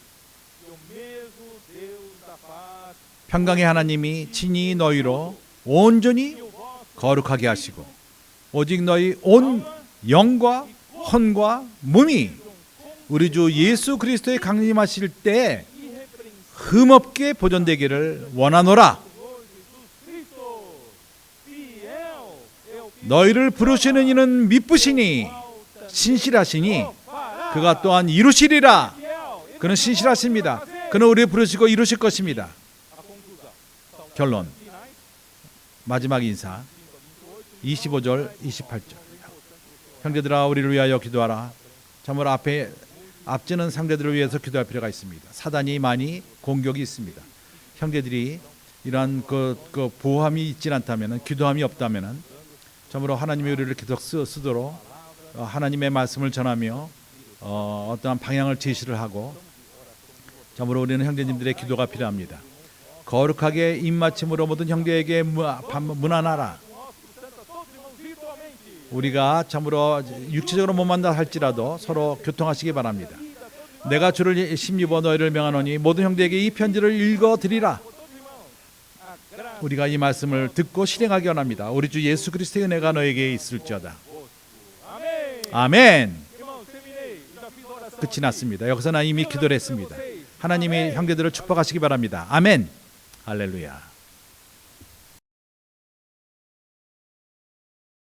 평강의 하나님이 친히 너희로 온전히 거룩하게 하시고, 오직 너희 온 영과 혼과 몸이 우리 주 예수 그리스도의 강림하실 때 흠없게 보존되기를 원하노라. 너희를 부르시는 이는 미쁘시니 신실하시니 그가 또한 이루시리라. 그는 신실하십니다. 그는 우리를 부르시고 이루실 것입니다. 결론, 마지막 인사 25절 28절. 형제들아, 우리를 위하여 기도하라. 참으로 앞지는 상대들을 위해서 기도할 필요가 있습니다. 사단이 많이 공격이 있습니다. 형제들이 이러한 그 보호함이 있지 않다면, 기도함이 없다면 참으로 하나님이 우리를 계속 쓰도록 하나님의 말씀을 전하며 어떠한 방향을 제시를 하고, 참으로 우리는 형제님들의 기도가 필요합니다. 거룩하게 입맞춤으로 모든 형제에게 문안하라. 우리가 참으로 육체적으로 못 만나 할지라도 서로 교통하시기 바랍니다. 내가 주를 심입어 너희를 명하노니 모든 형제에게 이 편지를 읽어드리라. 우리가 이 말씀을 듣고 실행하기 원합니다. 우리 주 예수 그리스도의 은혜가 너에게 있을지어다. 아멘. 끝이 났습니다. 여기서 나 이미 기도를 했습니다. 하나님이 형제들을 축복하시기 바랍니다. 아멘. 할렐루야.